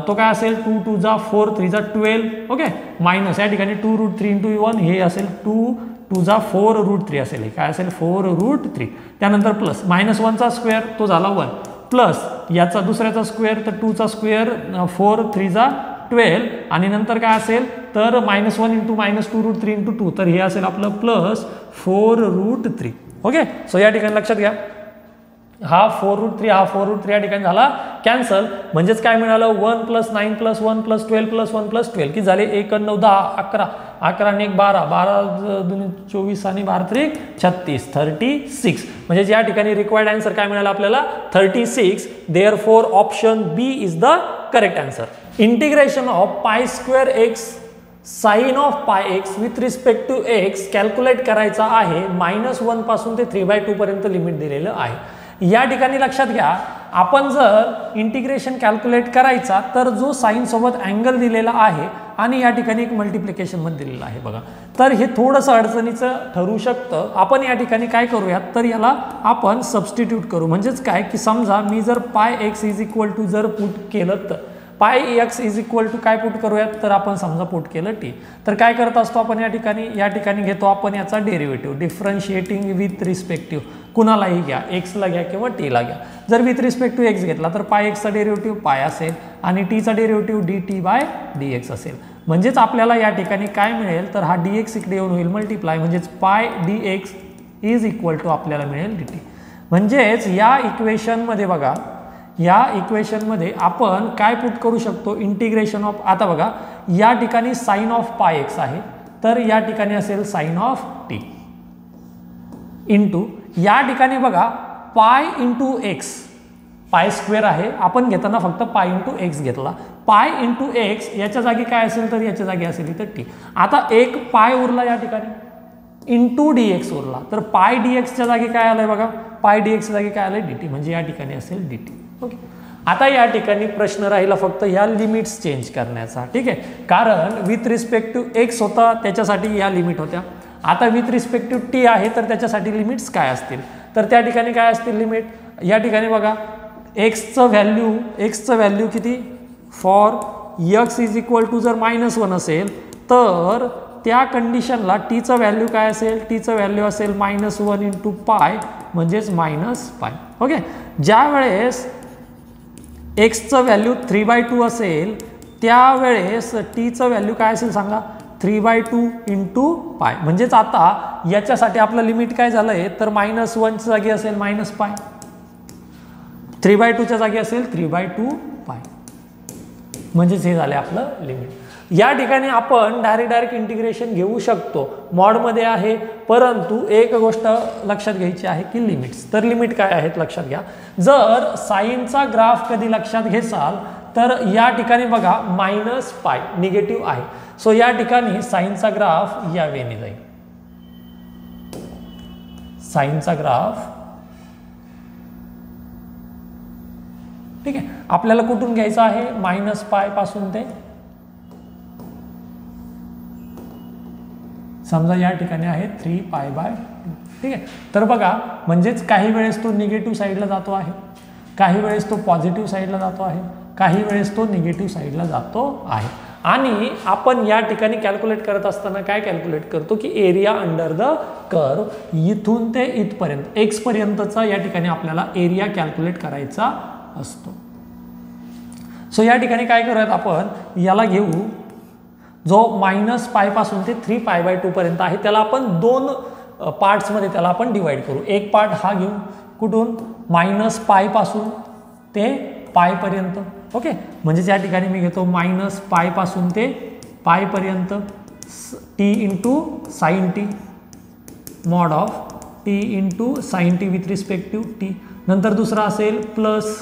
तो काय असेल 2 2 जा 4 3 जा 12. ओके, मायनस या ठिकाणी 2√3 × 1 हे असेल 2 2 जा 4√3 असेल. हे काय असेल 4√3. त्यानंतर प्लस -1चा स्क्वेअर तो झाला 1 प्लस याचा दुसऱ्याचा स्क्वेअर तर 2चा स्क्वेअर 4 3 जा 12 आणि नंतर काय असेल तर -1 × -2√3 × 2 तर हे असेल आपलं प्लस 4√3. ओके, सो या ठिकाणी लक्षात घ्या हा 4√3 हा 4√3 या ठिकाणी झाला कॅन्सल. म्हणजेच काय मिळालं 1 + 9 + 1 + 12 + 1 + 12 की झाले 1 9 10 11 11 आणि 1 12 12 2 24 आणि 12 3 36 36. म्हणजे या ठिकाणी रिक्वायर्ड आन्सर काय मिळाला आपल्याला 36. Therefore option B is the correct answer. Integration of π² x sine of πx with respect to x calculate करायचा आहे. -1 पासून ते 3/2 पर्यंत लिमिट दिलेलं आहे. या ठिकाणी लक्षात घ्या आपण जर इंटिग्रेशन कॅल्क्युलेट करायचा तर जो साइन सोबत अँगल दिलेला आहे आणि या ठिकाणी एक मल्टिप्लिकेशन मध्ये दिलेलं आहे बघा. तर हे थोडंसं अडचणीचं ठरू शकतं. आपण या ठिकाणी काय करूयात तर याला आपण सबस्टिट्यूट करू. म्हणजेच काय की समजा मी जर πx = जर पुट केलं तर πx = काय पुट करूयात तर आपण समजा पुट केलं t. तर काय करत असतो आपण या ठिकाणी घेतो आपण याचा डेरिव्हेटिव्ह डिफरन्शिएटिंग विथ रिस्पेक्टिव्ह कुणालाही घ्या x ला घ्या किंवा t ला घ्या. जर विथ रिस्पेक्ट टू x घेतला तर πx चा डेरिव्हेटिव्ह π असेल आणि t चा डेरिव्हेटिव्ह dt/dx असेल. म्हणजेच आपल्याला या ठिकाणी काय मिळेल तर हा dx इकडे येऊन होईल मल्टिप्लाय म्हणजेच π dx आपल्याला मिळेल dt. म्हणजेच या इक्वेशन मध्ये बघा या इक्वेशन मध्ये आपण काय पुट करू शकतो इंटिग्रेशन ऑफ. आता बघा या ठिकाणी साइन ऑफ πx आहे तर या ठिकाणी असेल साइन ऑफ t इंटू या ठिकाणी बघा π × x π² आहे आपण घेताना फक्त π × x घेतला. π × x याच्या जागी काय असेल तर याच्या जागी असेल इथं t. आता एक π उरला या ठिकाणी इंटू dx उरला तर π dx च्या जागी काय आलंय बघा π dx च्या जागी काय आलंय dt म्हणजे या ठिकाणी असेल dt. ओके, आता या ठिकाणी प्रश्न राहिला फक्त या लिमिट्स चेंज करण्याचा. ठीक आहे, कारण विथ रिस्पेक्ट टू x होता त्याच्यासाठी या लिमिट होत्या. आता विथ रिस्पेक्ट टू t आहे तर त्याच्यासाठी लिमिट्स काय असतील तर त्या ठिकाणी काय असतील लिमिट. या ठिकाणी बघा xचं व्हॅल्यू किती फॉर x = जर -1 असेल तर त्या कंडिशनला टीचं व्हॅल्यू काय असेल टीचं व्हॅल्यू असेल -1 × π म्हणजेच -π. ओके, ज्या वेळेस एक्सचं व्हॅल्यू 3/2 असेल त्यावेळेस टीचं व्हॅल्यू काय असेल सांगा 3/2 × π. म्हणजेच आता याच्यासाठी आपलं लिमिट काय झालंय तर -1 च्या जागी असेल -π 3/2 च्या जागी असेल 3/2 π. म्हणजेच हे झाले आपलं लिमिट. या ठिकाणी आपण डायरेक्ट इंटिग्रेशन घेऊ शकतो मॉडमध्ये आहे. परंतु एक गोष्ट लक्षात घ्यायची आहे की लिमिट्स. तर लिमिट काय आहेत लक्षात घ्या. जर साइनचा ग्राफ कधी लक्षात घेसाल तर या ठिकाणी बघा -π निगेटिव्ह आहे. सो या ठिकाणी साइनचा ग्राफ या वेने जाईल. साइनचा ग्राफ ठीक आहे आपल्याला कुठून घ्यायचा आहे -π पासून ते समजा या ठिकाणी आहे 3π/2. ठीक आहे, तर बघा म्हणजेच काही वेळेस तो निगेटिव्ह साईडला जातो आहे काही वेळेस तो पॉझिटिव्ह साईडला जातो आहे काही वेळेस तो निगेटिव्ह साईडला जातो आहे. आणि आपण या ठिकाणी कॅल्क्युलेट करत असताना काय कॅल्क्युलेट करतो की एरिया अंडर द कर्व इथून ते इथपर्यंत x पर्यंतचा या ठिकाणी आपल्याला एरिया कॅल्क्युलेट करायचा असतो. सो या ठिकाणी काय करूयात आपण याला घेऊ जो -π पासून ते 3π/2 पर्यंत आहे त्याला आपण 2 पार्ट्समध्ये त्याला आपण डिवाइड करू. एक पार्ट हा घेऊ कुठून -π पासून ते π पर्यंत. ओके, म्हणजे या ठिकाणी मी घेतो -π पासून ते π पर्यंत t × sin t mod of t × sin t with respect to t. नंतर दुसरा असेल प्लस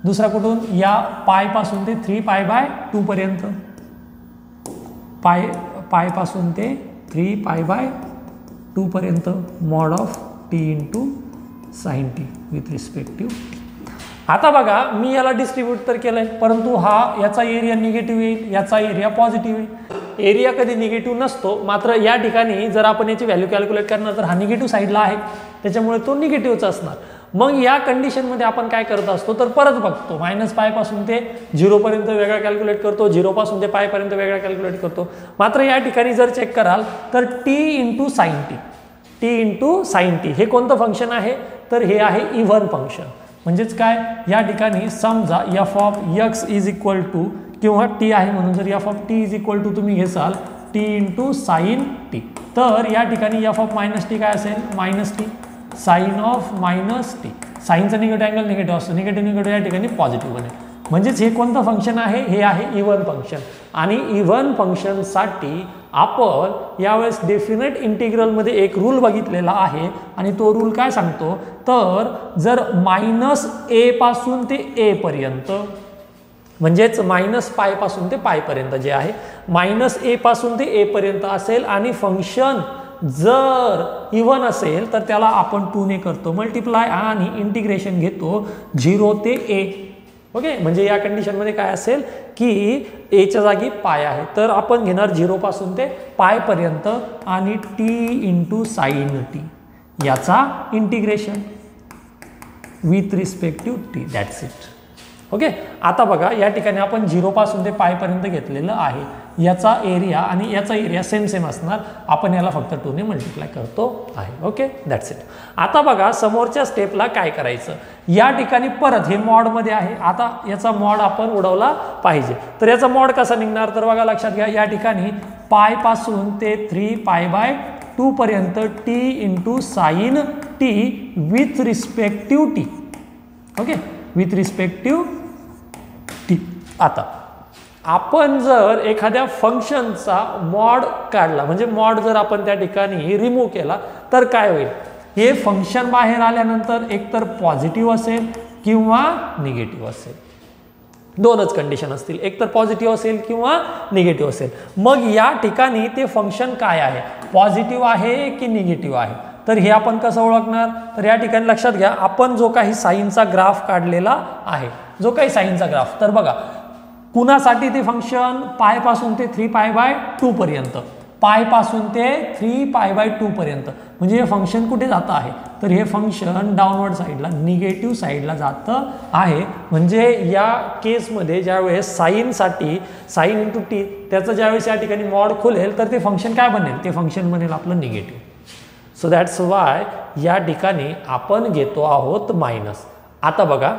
दुसरा कुठून या π पासून ते 3π/2 पर्यंत पायपासून ते 3π/2 पर्यंत mod of T into sine t with respect to t. आता बघा मी याला डिस्ट्रीब्यूट तर केलं आहे, परंतु याचा एरिया निगेटिव्ह येईल, याचा एरिया पॉझिटिव्ह येईल. एरिया कधी निगेटिव्ह नसतो, मात्र या ठिकाणी जर आपण याची व्हॅल्यू कॅल्क्युलेट करणार तर हा निगेटिव्ह साईडला आहे, त्याच्यामुळे तो निगेटिव्हच असणार. मग या कंडिशनमध्ये आपण काय करत असतो तर परत बघतो, -π पासून ते 0 पर्यंत वेगळा कॅल्क्युलेट करतो, 0 पासून ते π पर्यंत वेगळा कॅल्क्युलेट करतो. मात्र या ठिकाणी जर चेक कराल तर टी इंटू साइन टी हे कोणतं फंक्शन आहे तर हे आहे इव्हन फंक्शन. म्हणजेच काय, या ठिकाणी समजा f of x is equal to किंवा टी आहे म्हणून जर f of t is equal to तुम्ही घेसाल टी इंटू साइन टी, तर या ठिकाणी f ऑफ -t काय असेल -t साइन ऑफ -t. साइनचा निगेटिव्ह अँगल निगेटिव्ह असतो, निगेटिव्ह या ठिकाणी पॉझिटिव्ह बनेल. म्हणजेच हे कोणतं फंक्शन आहे, हे आहे इव्हन फंक्शन. आणि इव्हन फंक्शनसाठी आपण यावेळेस डेफिनेट इंटिग्रलमध्ये एक रूल बघितलेला आहे आणि तो रूल काय सांगतो तर जर -a पासून ते a पर्यंत म्हणजेच -π पासून ते π पर्यंत जे आहे -a पासून ते a पर्यंत असेल आणि फंक्शन जर इव्हन असेल तर त्याला आपण 2 ने करतो मल्टिप्लाय आणि इंटिग्रेशन घेतो 0 ते a. ओके, म्हणजे या कंडिशनमध्ये काय असेल की एच्या जागी पाय आहे, तर आपण घेणार 0 पासून ते π पर्यंत आणि टी इंटू साइन टी याचा integration with respect to t. That's it. Okay, आता बघा या ठिकाणी आपण 0 पासून ते π पर्यंत घेतलेलं आहे, याचा एरिया आणि याचा एरिया सेम असणार, आपण याला फक्त 2 ने मल्टिप्लाय करतो आहे. Okay, that's it. आता बघा समोरच्या स्टेपला काय करायचं, या ठिकाणी परत हे मॉडमध्ये आहे, आता याचा मॉड आपण उडवला पाहिजे. तर याचा मॉड कसा निघणार तर बघा लक्षात घ्या, या ठिकाणी π पासून ते 3π/2 पर्यंत t into sine t with respect to t. Okay, with respect to t. आता आपण जर एखाद्या फंक्शनचा मॉड काढला म्हणजे मॉड जर आपण त्या ठिकाणी रिमूव्ह केला तर काय होईल, हे फंक्शन बाहेर आल्यानंतर एकतर पॉझिटिव्ह असेल किंवा निगेटिव्ह असेल. दोनच कंडिशन असतील, एकतर पॉझिटिव्ह असेल किंवा निगेटिव्ह असेल. मग या ठिकाणी ते फंक्शन काय आहे, पॉझिटिव्ह आहे की निगेटिव्ह आहे, तर हे आपण कसं ओळखणार तर या ठिकाणी लक्षात घ्या, आपण जो काही साइनचा ग्राफ काढलेला आहे, जो काही साइनचा ग्राफ, तर बघा कुणासाठी ते फंक्शन π पासून ते 3π/2 पर्यंत, π पासून ते 3π/2 पर्यंत, म्हणजे हे फंक्शन कुठे जातं आहे तर हे फंक्शन डाउनवर्ड साईडला निगेटिव्ह साईडला जातं आहे. म्हणजे या केसमध्ये ज्यावेळेस साईनसाठी साइन इंटू टी त्याचं ज्यावेळेस या ठिकाणी मॉड खोलेल तर ते फंक्शन काय बनेल, ते फंक्शन बनेल आपलं निगेटिव्ह. सो दॅट्स वाय या ठिकाणी आपण घेतो आहोत मायनस. आता बघा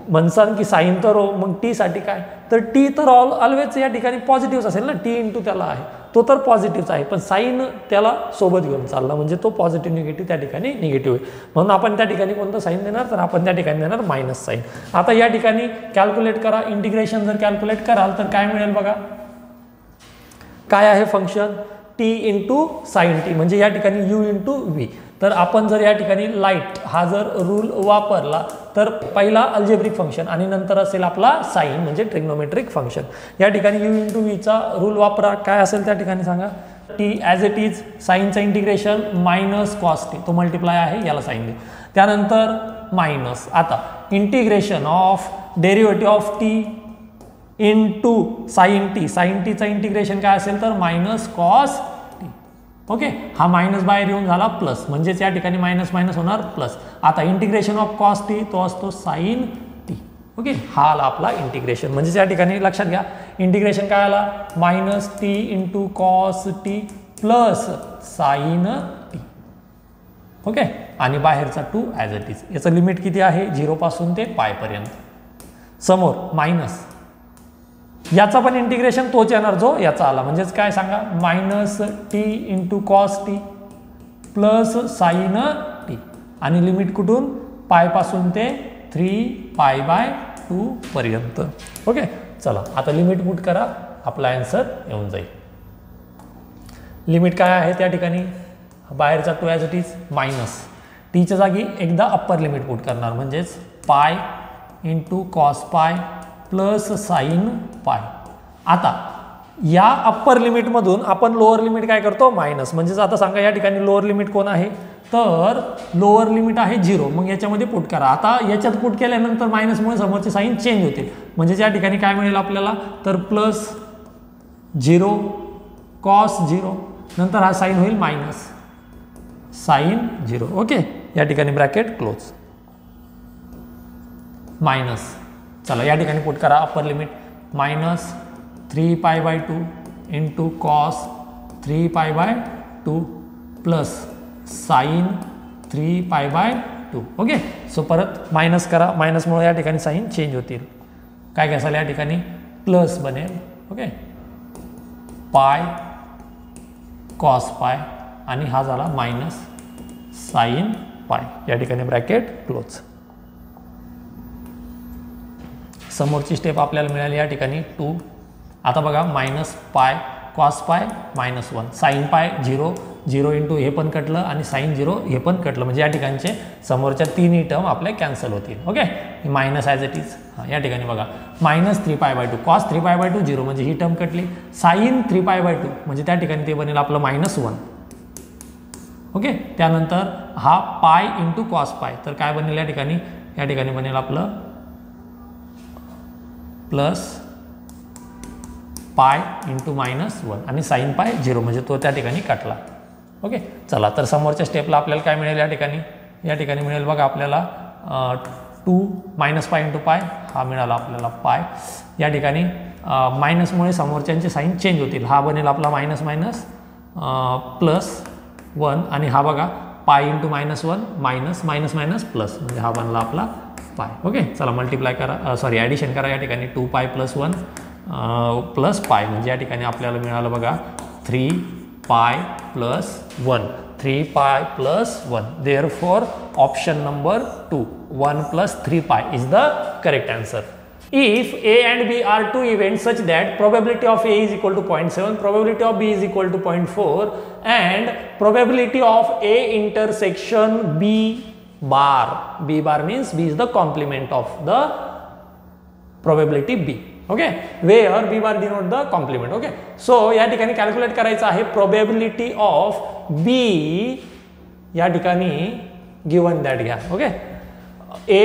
म्हणसान की साइन तर हो, मग टी साठी काय तर टी तर ऑलवेज या ठिकाणी पॉझिटिव्ह असेल ना, टी इंटू त्याला आहे तो तर पॉझिटिव्हच आहे, पण साइन त्याला सोबत घेऊन चालला म्हणजे तो पॉझिटिव्ह निगेटिव्ह त्या ठिकाणी निगेटिव्ह आहे. म्हणून आपण त्या ठिकाणी कोणतं साइन देणार तर आपण त्या ठिकाणी देणार मायनस साइन. आता या ठिकाणी कॅल्क्युलेट करा, इंटिग्रेशन जर कॅल्क्युलेट कराल तर काय मिळेल बघा, काय आहे function T into sine T म्हणजे या ठिकाणी यू इंटू व्ही. तर आपण जर या ठिकाणी लाईट हा जर रूल वापरला तर पहिला अल्जेब्रिक फंक्शन आणि नंतर असेल आपला साइन म्हणजे ट्रिग्नोमेट्रिक फंक्शन. या ठिकाणी यू इंटू व्हीचा रूल वापरा, काय असेल त्या ठिकाणी सांगा, टी ॲज इट इज साइनचं इंटिग्रेशन मायनस कॉस टी, तो मल्टिप्लाय आहे याला साइन दे, त्यानंतर मायनस. आता integration of derivative of T into sine T, sine टीचं इंटिग्रेशन काय असेल तर मायनस कॉस टी. ओके, हा मायनस बाहेर येऊन झाला प्लस, म्हणजेच या ठिकाणी मायनस मायनस होणार प्लस. आता इंटिग्रेशन ऑफ कॉस टी तो असतो साइन टी. ओके, हा आला आपला इंटिग्रेशन. म्हणजेच या ठिकाणी लक्षात घ्या इंटिग्रेशन काय आला minus T into cos T plus sign T. Okay, आणि बाहेरचा 2 ॲज इट इज. याचं लिमिट किती आहे 0 पासून ते π पर्यंत. समोर मायनस, याचा पण इंटिग्रेशन तोच येणार जो याचा आला, म्हणजेच काय सांगा minus T into cos T plus sign T आणि लिमिट कुठून π पासून ते 3π/2 पर्यंत. ओके, चला आता लिमिट पुट करा, आपला आन्सर येऊन जाईल. लिमिट काय आहे त्या ठिकाणी बाहेरचा 2 ॲज इट इज मायनस टीच्या जागी एकदा अप्पर लिमिट पुट करणार म्हणजेच π इंटू कॉस π प्लस साइन π. आता या अप्पर लिमिटमधून आपण लोअर लिमिट काय करतो मायनस, म्हणजेच आता सांगा या ठिकाणी लोअर लिमिट कोण आहे, तर लोअर लिमिट आहे 0, मग याच्यामध्ये पुट करा. आता याच्यात पुट केल्यानंतर मायनसमुळे समोरचे साईन चेंज होतील, म्हणजे या ठिकाणी काय मिळेल आपल्याला, तर प्लस 0 कॉस 0, नंतर हा साईन होईल मायनस साईन 0. ओके, या ठिकाणी ब्रॅकेट क्लोज मायनस. चला या ठिकाणी पुट करा upper limit minus 3π/2 into cos 3π/2 plus sine 3π/2. Okay, so परत मायनस करा, मायनसमुळे या ठिकाणी साईन चेंज होतील. काय घ्याल या ठिकाणी प्लस बनेल. ओके, पाय कॉस पाय आणि हा झाला मायनस साईन पाय. या ठिकाणी ब्रॅकेट क्लोज. समोरची स्टेप आपल्याला मिळाली या ठिकाणी 2. आता बघा minus pi cos pi -1 sine pi 0 0 into हे पण कटलं आणि साईन 0 हे पण कटलं, म्हणजे या ठिकाणचे समोरच्या तिन्ही टर्म आपल्या कॅन्सल होतील. Okay, minus as it is. या ठिकाणी बघा मायनस 3π/2 कॉस 3π/2 0 म्हणजे ही टर्म कटली, साईन 3π/2 म्हणजे त्या ठिकाणी ते बनेल आपलं -1. ओके, त्यानंतर हा पाय इंटू कॉस पाय, तर काय बनेल या ठिकाणी बनेल आपलं प्लस पाय इंटू -1 आणि साईन पाय 0 म्हणजे तो त्या ठिकाणी कटला. ओके, चला तर समोरच्या स्टेपला आपल्याला काय मिळेल या ठिकाणी मिळेल बघा आपल्याला 2 मायनस पाय इंटू पाय, हा मिळाला आपल्याला पाय. या ठिकाणी मायनसमुळे समोरच्यांचे साईन चेंज होतील, हा बनेल आपला मायनस मायनस +1 आणि हा बघा pi into -1 minus minus minus plus, म्हणजे हा बनला आपला पाय. ओके, चला मल्टिप्लाय करा, ॲडिशन करा. या ठिकाणी 2π + 1 प्लस पाय, म्हणजे या ठिकाणी आपल्याला मिळालं बघा 3π + 1 3π + 1. Therefore option number 2 1 + 3π is the correct answer. If A and B are two events such that probability of A is equal to 0.7, probability of B is equal to 0.4 and probability of A intersection B bar means B is the complement of the probability B. Okay, where B bar denote the complement. Okay, so या ठिकाणी calculate करायचं आहे probability of B. या ठिकाणी given that घ्या. Okay, A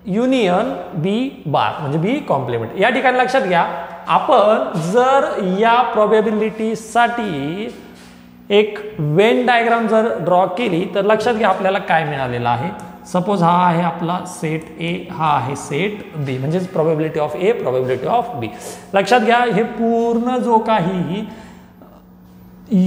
union B बार म्हणजे B complement. या ठिकाणी लक्षात घ्या, आपण जर या प्रोबॅबिलिटीसाठी एक वेन डायग्राम जर ड्रॉ केली तर लक्षात घ्या आपल्याला काय मिळालेलं आहे. सपोज हा आहे आपला सेट ए, हा आहे सेट बी, म्हणजेच probability of A probability of B. लक्षात घ्या हे पूर्ण जो काही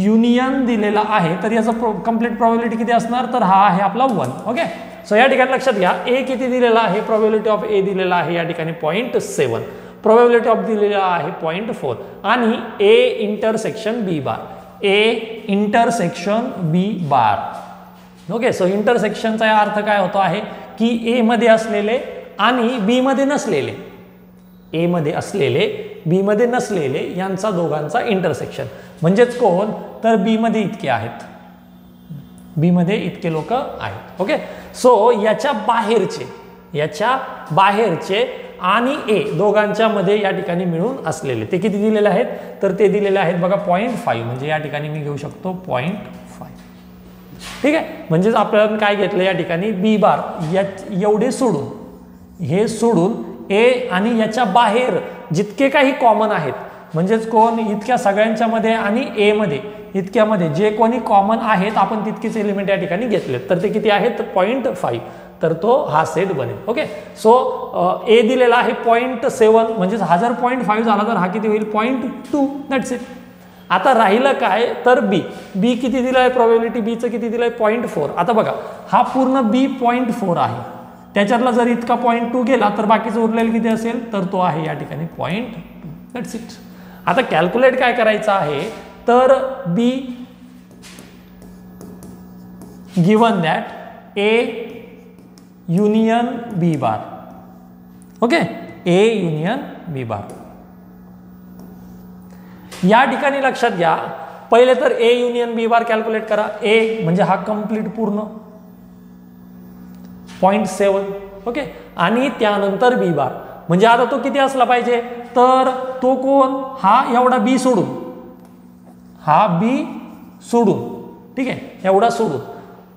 युनियन दिलेला आहे तर याचं कंप्लीट प्रोबॅबिलिटी किती असणार, तर हा आहे आपला 1. ओके, सो या ठिकाणी लक्षात घ्या ए किती दिलेला आहे, प्रोबॅबिलिटी ऑफ ए दिलेला आहे या ठिकाणी 0.7, प्रोबॅबिलिटी ऑफ दिलेला आहे 0.4 आणि A intersection B bar, A intersection B bar. Okay, so इंटरसेक्शनचा अर्थ काय होतो आहे की ए मध्ये असलेले आणि बी मध्ये नसलेले, ए मध्ये असलेले बी मध्ये नसलेले यांचा दोघांचा इंटरसेक्शन, म्हणजेच कोण, तर बी मध्ये इतके आहेत, बी मध्ये इतके लोक आहेत. ओके, सो याच्या बाहेरचे आणि ए दोघांच्या मध्ये या ठिकाणी मिळून असलेले ते किती दिलेले आहेत, तर ते दिलेले आहेत बघा 0.5, म्हणजे या ठिकाणी मी घेऊ शकतो 0.5. ठीक आहे, म्हणजेच आपण काय घेतलं या ठिकाणी बी बार एवढे सोडून, हे सोडून ए आणि याच्या बाहेर जितके काही कॉमन आहेत, म्हणजेच कोण, इतक्या सगळ्यांच्या मध्ये आणि ए मध्ये इतक्यामध्ये जे कोणी कॉमन आहेत आपण तितकेच एलिमेंट या ठिकाणी घेतलेत, तर ते किती आहेत 0.5, तर तो हा सेट बनेल. ओके, सो ए दिलेला आहे 0.7, म्हणजेच हा जर 0.5 झाला तर हा किती होईल 0.2. That's it. आता राहिलं काय, तर बी किती दिलं आहे, प्रोबॅबिलिटी बीचं किती दिलं आहे 0.4. आता बघा हा पूर्ण बी 0.4 आहे, त्याच्यातला जर इतका 0.2 गेला तर बाकीचं उरलेलं किती असेल, तर तो आहे या ठिकाणी 0.2. That's it. आता कॅल्क्युलेट काय करायचं आहे, तर B given that A union B bar. Okay, A union B bar. या ठिकाणी लक्षात घ्या, पहिले तर ए युनियन बी बार कॅल्क्युलेट करा. ए म्हणजे हा कंप्लीट पूर्ण 0.7. ओके, आणि त्यानंतर बी बार म्हणजे आता तो किती असला पाहिजे, तर तो कोण, हा एवढा बी सोडून, हा बी सोडून, ठीक आहे, एवढा सोडून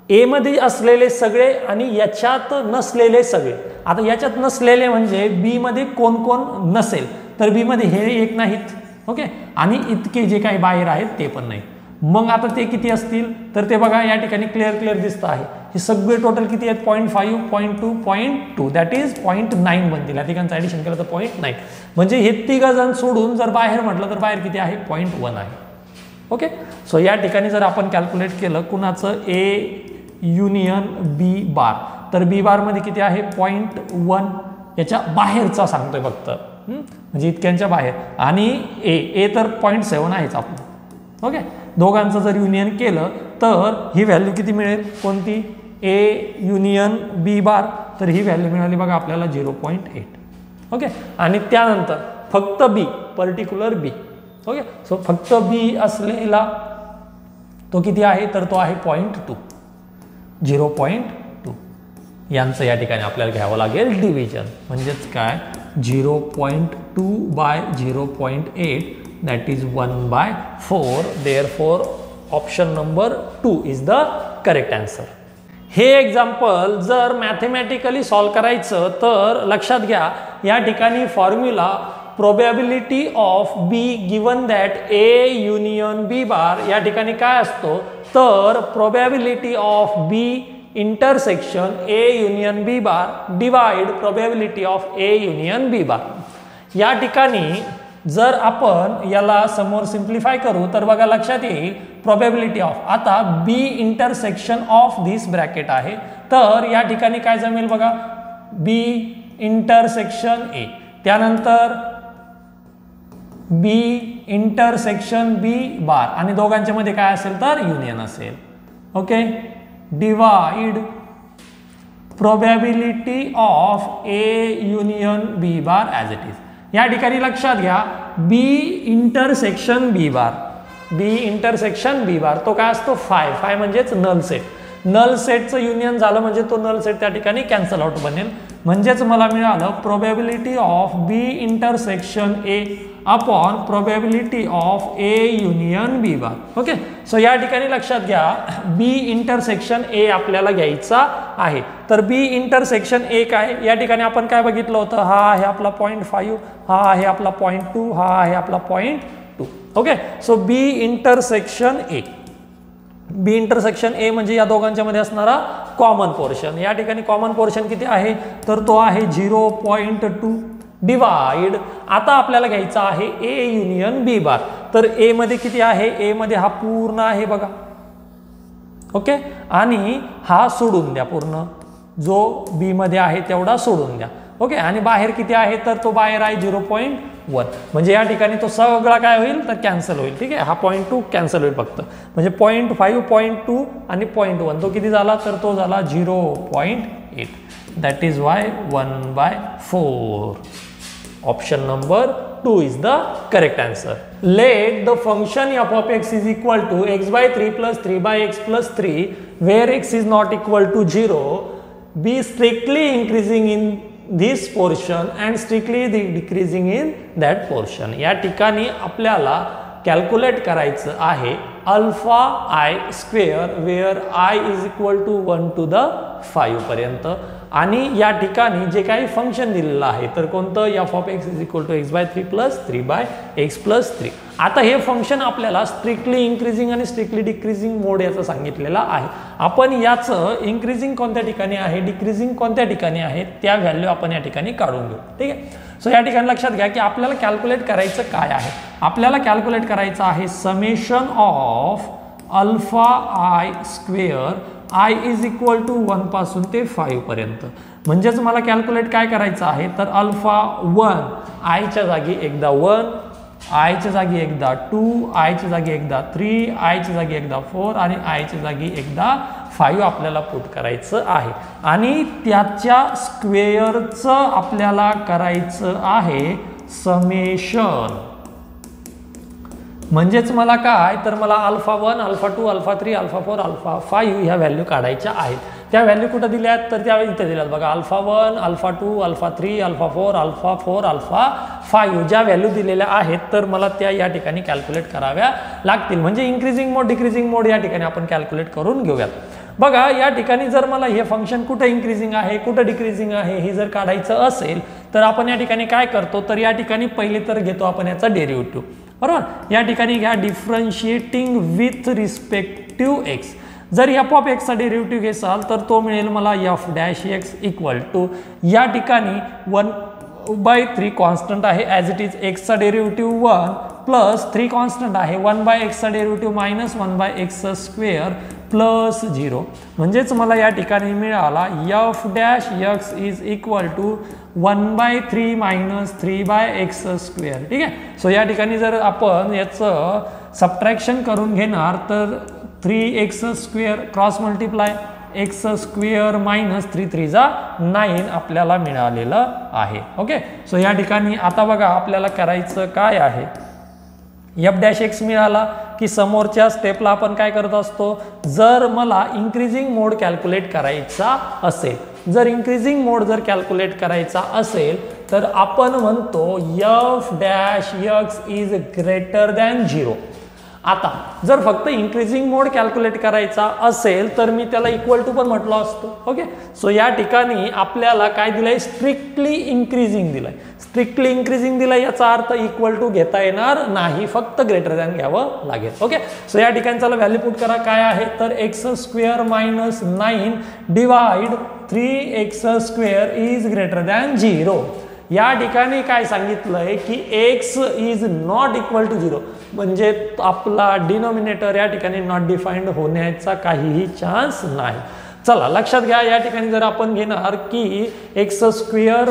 ए मध्ये असलेले सगळे आणि याच्यात नसलेले सगळे. आता याच्यात नसलेले म्हणजे बी मध्ये कोण कोण नसेल, तर बी मध्ये हे एक नाहीत, ओके, आणि इतके जे काही बाहेर आहेत ते पण नाही. मग आता ते किती असतील, तर ते बघा या ठिकाणी क्लिअर दिसतं आहे. हे सगळे टोटल किती आहेत, 0.5, 0.2, 0.2, दॅट इज 0.9 बनतील. या ठिकाणी ॲडिशन केलं तर 0.9, म्हणजे हे तिघ जण सोडून जर बाहेर म्हटलं तर बाहेर किती आहे, 0.1 आहे. ओके, सो या ठिकाणी जर आपण कॅल्क्युलेट केलं कुणाचं ए युनियन बी बार, तर बी बार मध्ये किती आहे, 0.1, याच्या बाहेरचा सांगतोय फक्त, म्हणजे इतक्यांच्या बाहेर, आणि ए तर 0.7 आहेच आपलं. ओके, दोघांचं जर युनियन केलं तर ही व्हॅल्यू किती मिळेल, कोणती, ए युनियन बी बार, तर ही व्हॅल्यू मिळाली बघा आपल्याला 0.8. ओके, आणि त्यानंतर फक्त बी, पर्टिक्युलर बी. ओके, सो फक्त बी असलेला तो किती आहे, तर तो आहे 0.2, 0.2. यांचं या ठिकाणी आपल्याला घ्यावं लागेल डिव्हिजन, म्हणजेच काय 0.2 by 0.8, that is 1/4. Therefore option number 2 is the correct answer. हे एक्झाम्पल जर मॅथमॅटिकली सॉल्व करायचं तर लक्षात घ्या, या ठिकाणी formula probability of B given that A union B bar, या ठिकाणी काय असतो, तर probability of B intersection A union B bar divide probability of A union B bar. या ठिकाणी जर आपण याला समोर सिम्प्लिफाय करू तर बघा लक्षात येईल प्रोबॅबिलिटी ऑफ, आता बी इंटरसेक्शन ऑफ दिस ब्रॅकेट आहे, तर या ठिकाणी काय जमेल बघा, बी इंटरसेक्शन ए, त्यानंतर बी इंटरसेक्शन बी बार, आणि दोघांच्या मध्ये काय असेल तर युनियन असेल. Okay, divide probability of A union B bar as it is. या ठिकाणी लक्षात घ्या बी इंटरसेक्शन बी बार, बी इंटरसेक्शन बी बार तो काय असतो, 5 म्हणजेच नल सेट. नल सेटचं युनियन झालं म्हणजे तो नल सेट त्या ठिकाणी कॅन्सल आउट बनेल, म्हणजेच मला मिळालं probability of B intersection A upon probability of A union B bar. Okay, so या ठिकाणी लक्षात घ्या बी इंटरसेक्शन ए आपल्याला घ्यायचा आहे, तर बी इंटरसेक्शन ए काय, या ठिकाणी आपण काय बघितलं होतं, हा आहे आपला 0.5, हा आहे आपला 0.2, हा आहे आपला 0.2. Okay, so B intersection A, B intersection A म्हणजे या दोघांच्या मध्ये असणारा कॉमन पोर्शन. या ठिकाणी कॉमन पोर्शन किती आहे, तर तो आहे 0.2 डिवाइड, आता आपल्याला घ्यायचा आहे ए युनियन बी बार, तर ए मध्ये किती आहे, ए मध्ये हा पूर्ण आहे बघा. ओके, आणि हा सोडून द्या, पूर्ण जो बी मध्ये आहे तेवढा सोडून द्या. ओके, आणि बाहेर किती आहे, तर तो बाहेर आहे 0.1, म्हणजे या ठिकाणी तो सगळा काय होईल तर कॅन्सल होईल. ठीक आहे, हा 0.2 कॅन्सल होईल फक्त, म्हणजे 0.5, 0.2 आणि 0.1 तो किती झाला, तर तो झाला 0.8. That is why 1/4. Option number 2 is the correct answer. Let the function f of x is equal to x/3 plus 3/x plus 3 where x is not equal to 0 be strictly increasing in this portion and strictly decreasing in that portion. या ठिकाणी आपल्याला calculate करायचं आहे alpha i square where i is equal to 1 to the 5 पर्यंत, आणि या ठिकाणी जे काही फंक्शन दिलेलं आहे तर कोणतं f of x is equal to x/3 plus 3/x plus 3. आता हे फंक्शन आपल्याला स्ट्रिक्टली इन्क्रीजिंग आणि स्ट्रिक्टली डिक्रीजिंग मोड याचं सांगितलेलं आहे. आपण याचं इन्क्रीजिंग कोणत्या ठिकाणी आहे, डिक्रीजिंग कोणत्या ठिकाणी आहे, त्या व्हॅल्यू आपण या ठिकाणी काढून घेऊ. ठीक आहे, सो या ठिकाणी लक्षात घ्या की आपल्याला कॅल्क्युलेट करायचं काय आहे, आपल्याला कॅल्क्युलेट करायचं आहे summation of alpha i square i is equal to 1 पासून ते 5 पर्यंत. म्हणजेच मला कॅल्क्युलेट काय करायचं आहे, तर अल्फा 1 आयच्या जागी एकदा 1, आयच्या जागी एकदा 2, आयच्या जागी एकदा 3, आयच्या जागी एकदा 4 आणि आयच्या जागी एकदा 5 आपल्याला पुट करायचं आहे, आणि त्याच्या स्क्वेअरचं आपल्याला करायचं आहे समेशन. म्हणजेच मला काय तर मला alpha 1 alpha 2 alpha 3 alpha 4 alpha 5 ह्या व्हॅल्यू काढायच्या आहेत. त्या व्हॅल्यू कुठं दिल्या आहेत तर त्या इथे दिल्यात बघा. Alpha 1 alpha 2 alpha 3 alpha 4 alpha 4 alpha 5 ज्या व्हॅल्यू दिलेल्या आहेत तर मला त्या या ठिकाणी कॅल्क्युलेट कराव्या लागतील. म्हणजे इन्क्रीजिंग मोड डिक्रीजिंग मोड या ठिकाणी आपण कॅल्क्युलेट करून घेऊयात. बघा या ठिकाणी जर मला हे फंक्शन कुठं इन्क्रीजिंग आहे कुठं डिक्रीजिंग आहे हे जर काढायचं असेल तर आपण या ठिकाणी काय करतो तर या ठिकाणी पहिले तर घेतो आपण याचा डेरिव्हेटिव्ह. बरोबर. या ठिकाणी घ्या differentiating with respect to x. जर एफ ऑफ एक्सचा डेरिव्हेटिव्ह घेसाल तर तो मिळेल मला F dash x equal to या ठिकाणी 1/3 कॉन्स्टंट आहे ॲज इट इज एक्सचा डेरिव्हेटिव्ह 1 प्लस 3 कॉन्स्टंट आहे 1/x चा derivative minus 1/x square plus 0. म्हणजेच मला या ठिकाणी मिळाला F dash x is equal to 1/3 minus 3/x square. ठीक आहे. सो या ठिकाणी जर आपण याचं सबट्रॅक्शन करून घेणार तर 3x square cross multiply x square minus 3 3 9 आपल्याला मिळालेलं आहे. ओके. सो या ठिकाणी आता बघा आपल्याला करायचं काय आहे. एफ डॅश एक्स मिळाला की समोरच्या स्टेपला आपण काय करत असतो जर मला इन्क्रीजिंग मोड कॅल्क्युलेट करायचा असेल जर इन्क्रीजिंग मोड जर कॅल्क्युलेट करायचा असेल तर आपण म्हणतो F dash x is greater than 0. आता जर फक्त इन्क्रीजिंग मोड कॅल्क्युलेट करायचा असेल तर मी त्याला इक्वल टू पण म्हटलो असतो. ओके. सो या ठिकाणी आपल्याला काय दिलंय स्ट्रिक्टली इन्क्रीजिंग दिलंय. स्ट्रिक्टली इन्क्रीजिंग दिलंय याचा अर्थ इक्वल टू घेता येणार नाही फक्त ग्रेटर दॅन घ्यावं लागेल. ओके. सो या ठिकाणी चला व्हॅल्यू पुट करा. काय आहे तर x square minus 9 divide 3x square is greater than 0. या ठिकाणी काय सांगितलंय की x is not equal to 0 म्हणजे आपला डिनॉमिनेटर या ठिकाणी नॉट डिफाइंड होण्याचा काहीही चान्स नाही. चला लक्षात घ्या. या ठिकाणी जर आपण घेणार की एक्स स्क्वेअर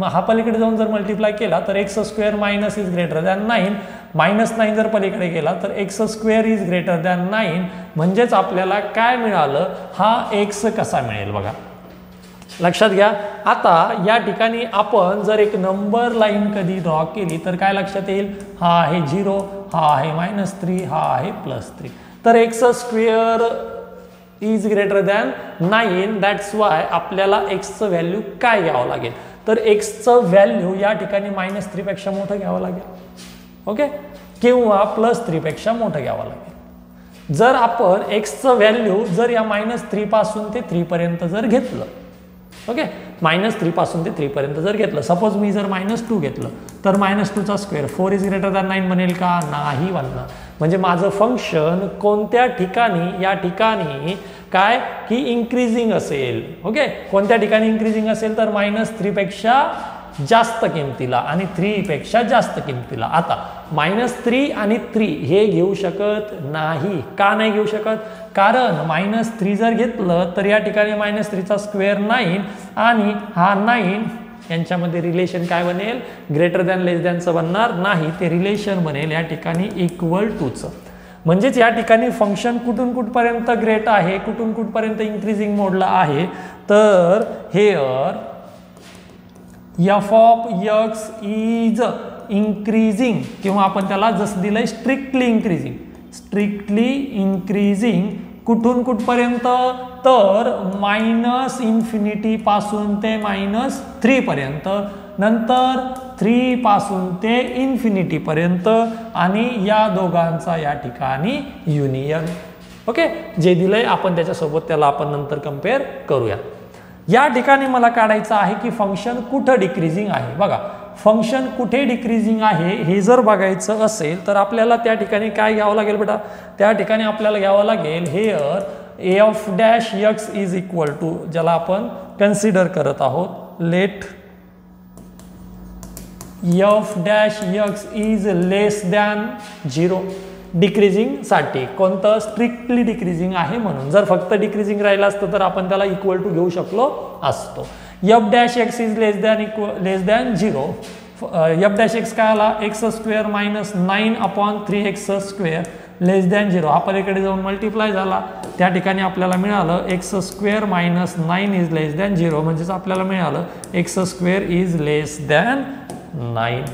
हा पलीकडे जाऊन जर मल्टिप्लाय केला तर x square minus is greater than 9 minus 9 जर पलीकडे गेला तर x square is greater than 9 म्हणजेच आपल्याला काय मिळालं हा एक्स कसा मिळेल बघा. लक्षात घ्या. आता या ठिकाणी आपण जर एक नंबर लाईन कधी ड्रॉ केली तर काय लक्षात येईल हा आहे 0 हा आहे -3 हा आहे +3. तर x square is greater than 9 that's why आपल्याला एक्सचं व्हॅल्यू काय घ्यावं लागेल तर एक्सचं व्हॅल्यू या ठिकाणी -3 पेक्षा मोठं घ्यावं लागेल. ओके. किंवा +3 पेक्षा मोठं घ्यावं लागेल. जर आपण एक्सचं व्हॅल्यू जर या -3 पासून ते 3 पर्यंत जर घेतलं ओके -3 पासून ते 3 पर्यंत जर घेतलं सपोज मी जर -2 घेतलं तर -2चा स्क्वेअर 4 इज ग्रेटर दॅन 9 बनेल का नाही बनणार. म्हणजे माझं फंक्शन कोणत्या ठिकाणी या ठिकाणी काय की इन्क्रीजिंग असेल. ओके. कोणत्या ठिकाणी इन्क्रीजिंग असेल तर -3 पेक्षा जास्त किमतीला आणि 3 पेक्षा जास्त किमतीला. आता -3 आणि 3 हे घेऊ शकत नाही. का नाही घेऊ शकत कारण -3 जर घेतलं तर या ठिकाणी -3चा स्क्वेअर 9 आणि हा 9 यांच्यामध्ये रिलेशन काय बनेल ग्रेटर दॅन लेस दॅनचं बनणार नाही. ते रिलेशन बनेल या ठिकाणी इक्वल टूचं. म्हणजेच या ठिकाणी फंक्शन कुठून कुठपर्यंत ग्रेट आहे कुठून कुठपर्यंत इन्क्रीजिंग मोडला आहे तर hair F of X is increasing किंवा आपण त्याला जसं दिलंय स्ट्रिक्टली इन्क्रीजिंग कुठून कुठपर्यंत तर -∞ पासून ते -3 पर्यंत नंतर 3 पासून ते ∞ पर्यंत आणि या दोघांचा या ठिकाणी युनियन. ओके. जे दिलंय आपण त्याच्यासोबत त्याला आपण नंतर कम्पेअर करूया. या ठिकाणी मला काढायचं आहे की फंक्शन कुठं डिक्रीजिंग आहे. बघा फंक्शन कुठे डिक्रीजिंग आहे हे जर बघायचं असेल तर आपल्याला त्या ठिकाणी काय घ्यावं लागेल बेटा त्या ठिकाणी आपल्याला घ्यावं लागेल here F dash x is equal to ज्याला आपण कन्सिडर करत आहोत let F dash x is less than 0 decreasing साठी. कोणतं स्ट्रिक्टली डिक्रीजिंग आहे म्हणून. जर फक्त डिक्रीजिंग राहिलं असतं तर आपण त्याला इक्वल टू घेऊ शकलो असतो. F dash x is less than 0 F dash x काय आला एक्स स्क्वेअर -9/3x स्क्वेअर लेस दॅन 0 हा पलीकडे जाऊन मल्टिप्लाय झाला. त्या ठिकाणी आपल्याला मिळालं x square -9 is less than 0 म्हणजेच आपल्याला मिळालं x square is less than 9.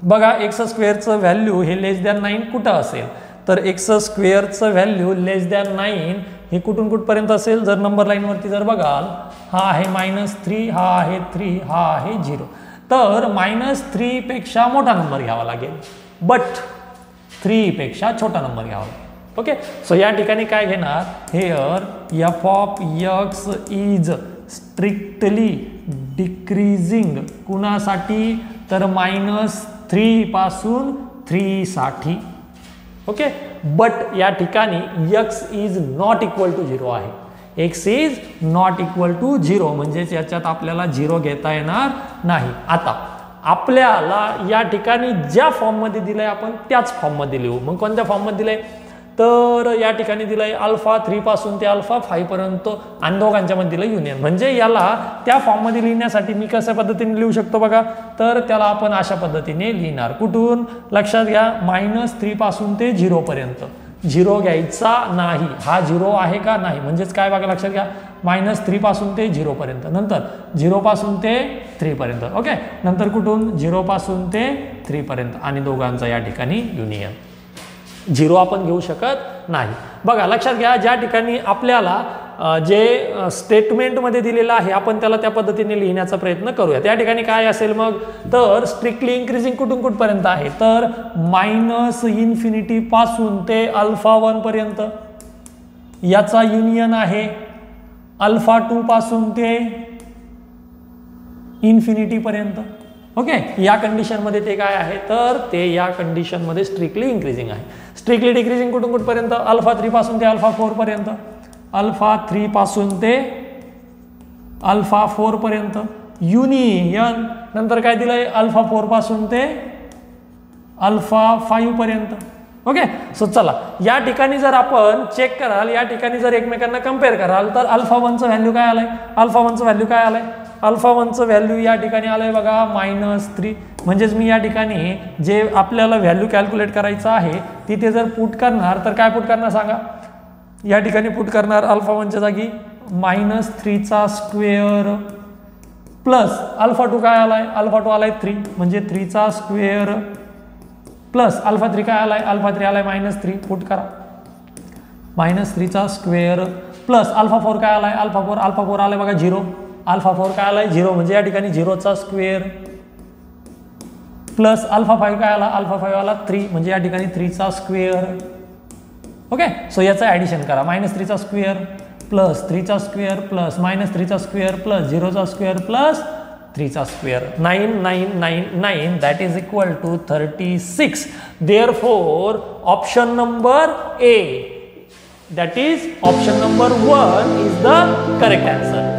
बघा एक्स स्क्वेअरचं व्हॅल्यू हे लेस दॅन 9 कुठं असेल, तर एक्स स्क्वेअरचं व्हॅल्यू लेस दॅन 9 हे कुठून कुठपर्यंत असेल, जर नंबर लाईनवरती जर बघाल हा आहे -3, हा आहे 3, हा आहे 0, तर -3 पेक्षा मोठा नंबर घ्यावा लागेल, बट 3 पेक्षा छोटा नंबर घ्यावा लागेल. ओके, सो या ठिकाणी काय घेणार, here F of X is strictly decreasing कुणासाठी, तर -3 पासून 3 साठी. ओके, बट या ठिकाणी x is not equal to 0 आहे, x is not equal to 0 म्हणजेच याच्यात आपल्याला 0 घेता येणार नाही. आता आपल्याला या ठिकाणी ज्या फॉर्ममध्ये दिलंय आपण त्याच फॉर्ममध्ये लिहू. मग कोणत्या फॉर्ममध्ये दिलंय, तर या ठिकाणी दिलंय अल्फा 3 पासून ते अल्फा 5 पर्यंत आणि दोघांच्या मध्ये दिलं युनियन. म्हणजे याला त्या फॉर्ममध्ये लिहिण्यासाठी मी कशा पद्धतीने लिहू शकतो बघा, तर त्याला आपण अशा पद्धतीने लिहिणार. कुठून, लक्षात घ्या, -3 पासून ते 0 पर्यंत 0 घ्यायचा नाही. हा 0 आहे का नाही, म्हणजेच काय बघा लक्षात घ्या, -3 पासून ते 0 पर्यंत, नंतर 0 पासून ते 3 पर्यंत. ओके, नंतर कुठून 0 पासून ते 3 पर्यंत आणि दोघांचा या ठिकाणी युनियन. 0 आपण घेऊ शकत नाही. बघा लक्षात घ्या, ज्या ठिकाणी आपल्याला जे स्टेटमेंटमध्ये दिलेलं आहे आपण त्याला त्या पद्धतीने लिहिण्याचा प्रयत्न करूया. त्या ठिकाणी काय असेल मग, तर स्ट्रिक्टली इन्क्रीजिंग कुठून कुठपर्यंत आहे, तर -∞ पासून ते अल्फा 1 पर्यंत, याचा युनियन आहे अल्फा 2 पासून ते इन्फिनिटी पर्यंत. ओके, या कंडिशनमध्ये ते काय आहे, तर ते या कंडिशनमध्ये स्ट्रिक्टली इन्क्रीजिंग आहे. स्ट्रिक्टली डिक्रीजिंग कुठून कुठपर्यंत, अल्फा 3 पासून ते अल्फा 4 पर्यंत, अल्फा 3 पासून ते अल्फा 4 पर्यंत, युनियन नंतर काय दिलंय, अल्फा 4 पासून ते अल्फा 5 पर्यंत. ओके, सो चला या ठिकाणी जर आपण चेक कराल, या ठिकाणी जर एकमेकांना कम्पेअर कराल, तर अल्फा 1चं व्हॅल्यू काय आलंय, अल्फा 1चं व्हॅल्यू काय आलंय, अल्फा 1चं व्हॅल्यू या ठिकाणी आलंय बघा -3. म्हणजेच मी या ठिकाणी जे आपल्याला व्हॅल्यू कॅल्क्युलेट करायचं आहे तिथे जर पुट करणार, तर काय पुट करणार सांगा, या ठिकाणी पुट करणार अल्फा 1च्या जागी -3चा स्क्वेअर प्लस अल्फा 2 काय आलाय, अल्फा 2 आलाय 3, म्हणजे 3चा स्क्वेअर प्लस अल्फा 3 काय आलाय, अल्फा 3 आलाय -3, पुट करा, -3चा स्क्वेअर प्लस अल्फा 4 काय आलाय, अल्फा 4 आलाय बघा 0, अल्फा 4 काय आलाय 0, म्हणजे या ठिकाणी 0चा स्क्वेअर प्लस अल्फा 5 काय आला, अल्फा 5 आला 3, म्हणजे या ठिकाणी 3चा स्क्वेअर. ओके, सो याचं ॲडिशन करा, -3चा स्क्वेअर प्लस 3चा स्क्वेअर प्लस -3चा स्क्वेअर प्लस 0चा स्क्वेअर प्लस 3चा square, 9999, that is equal to 36. Therefore option number A, that is option number 1 is the correct answer.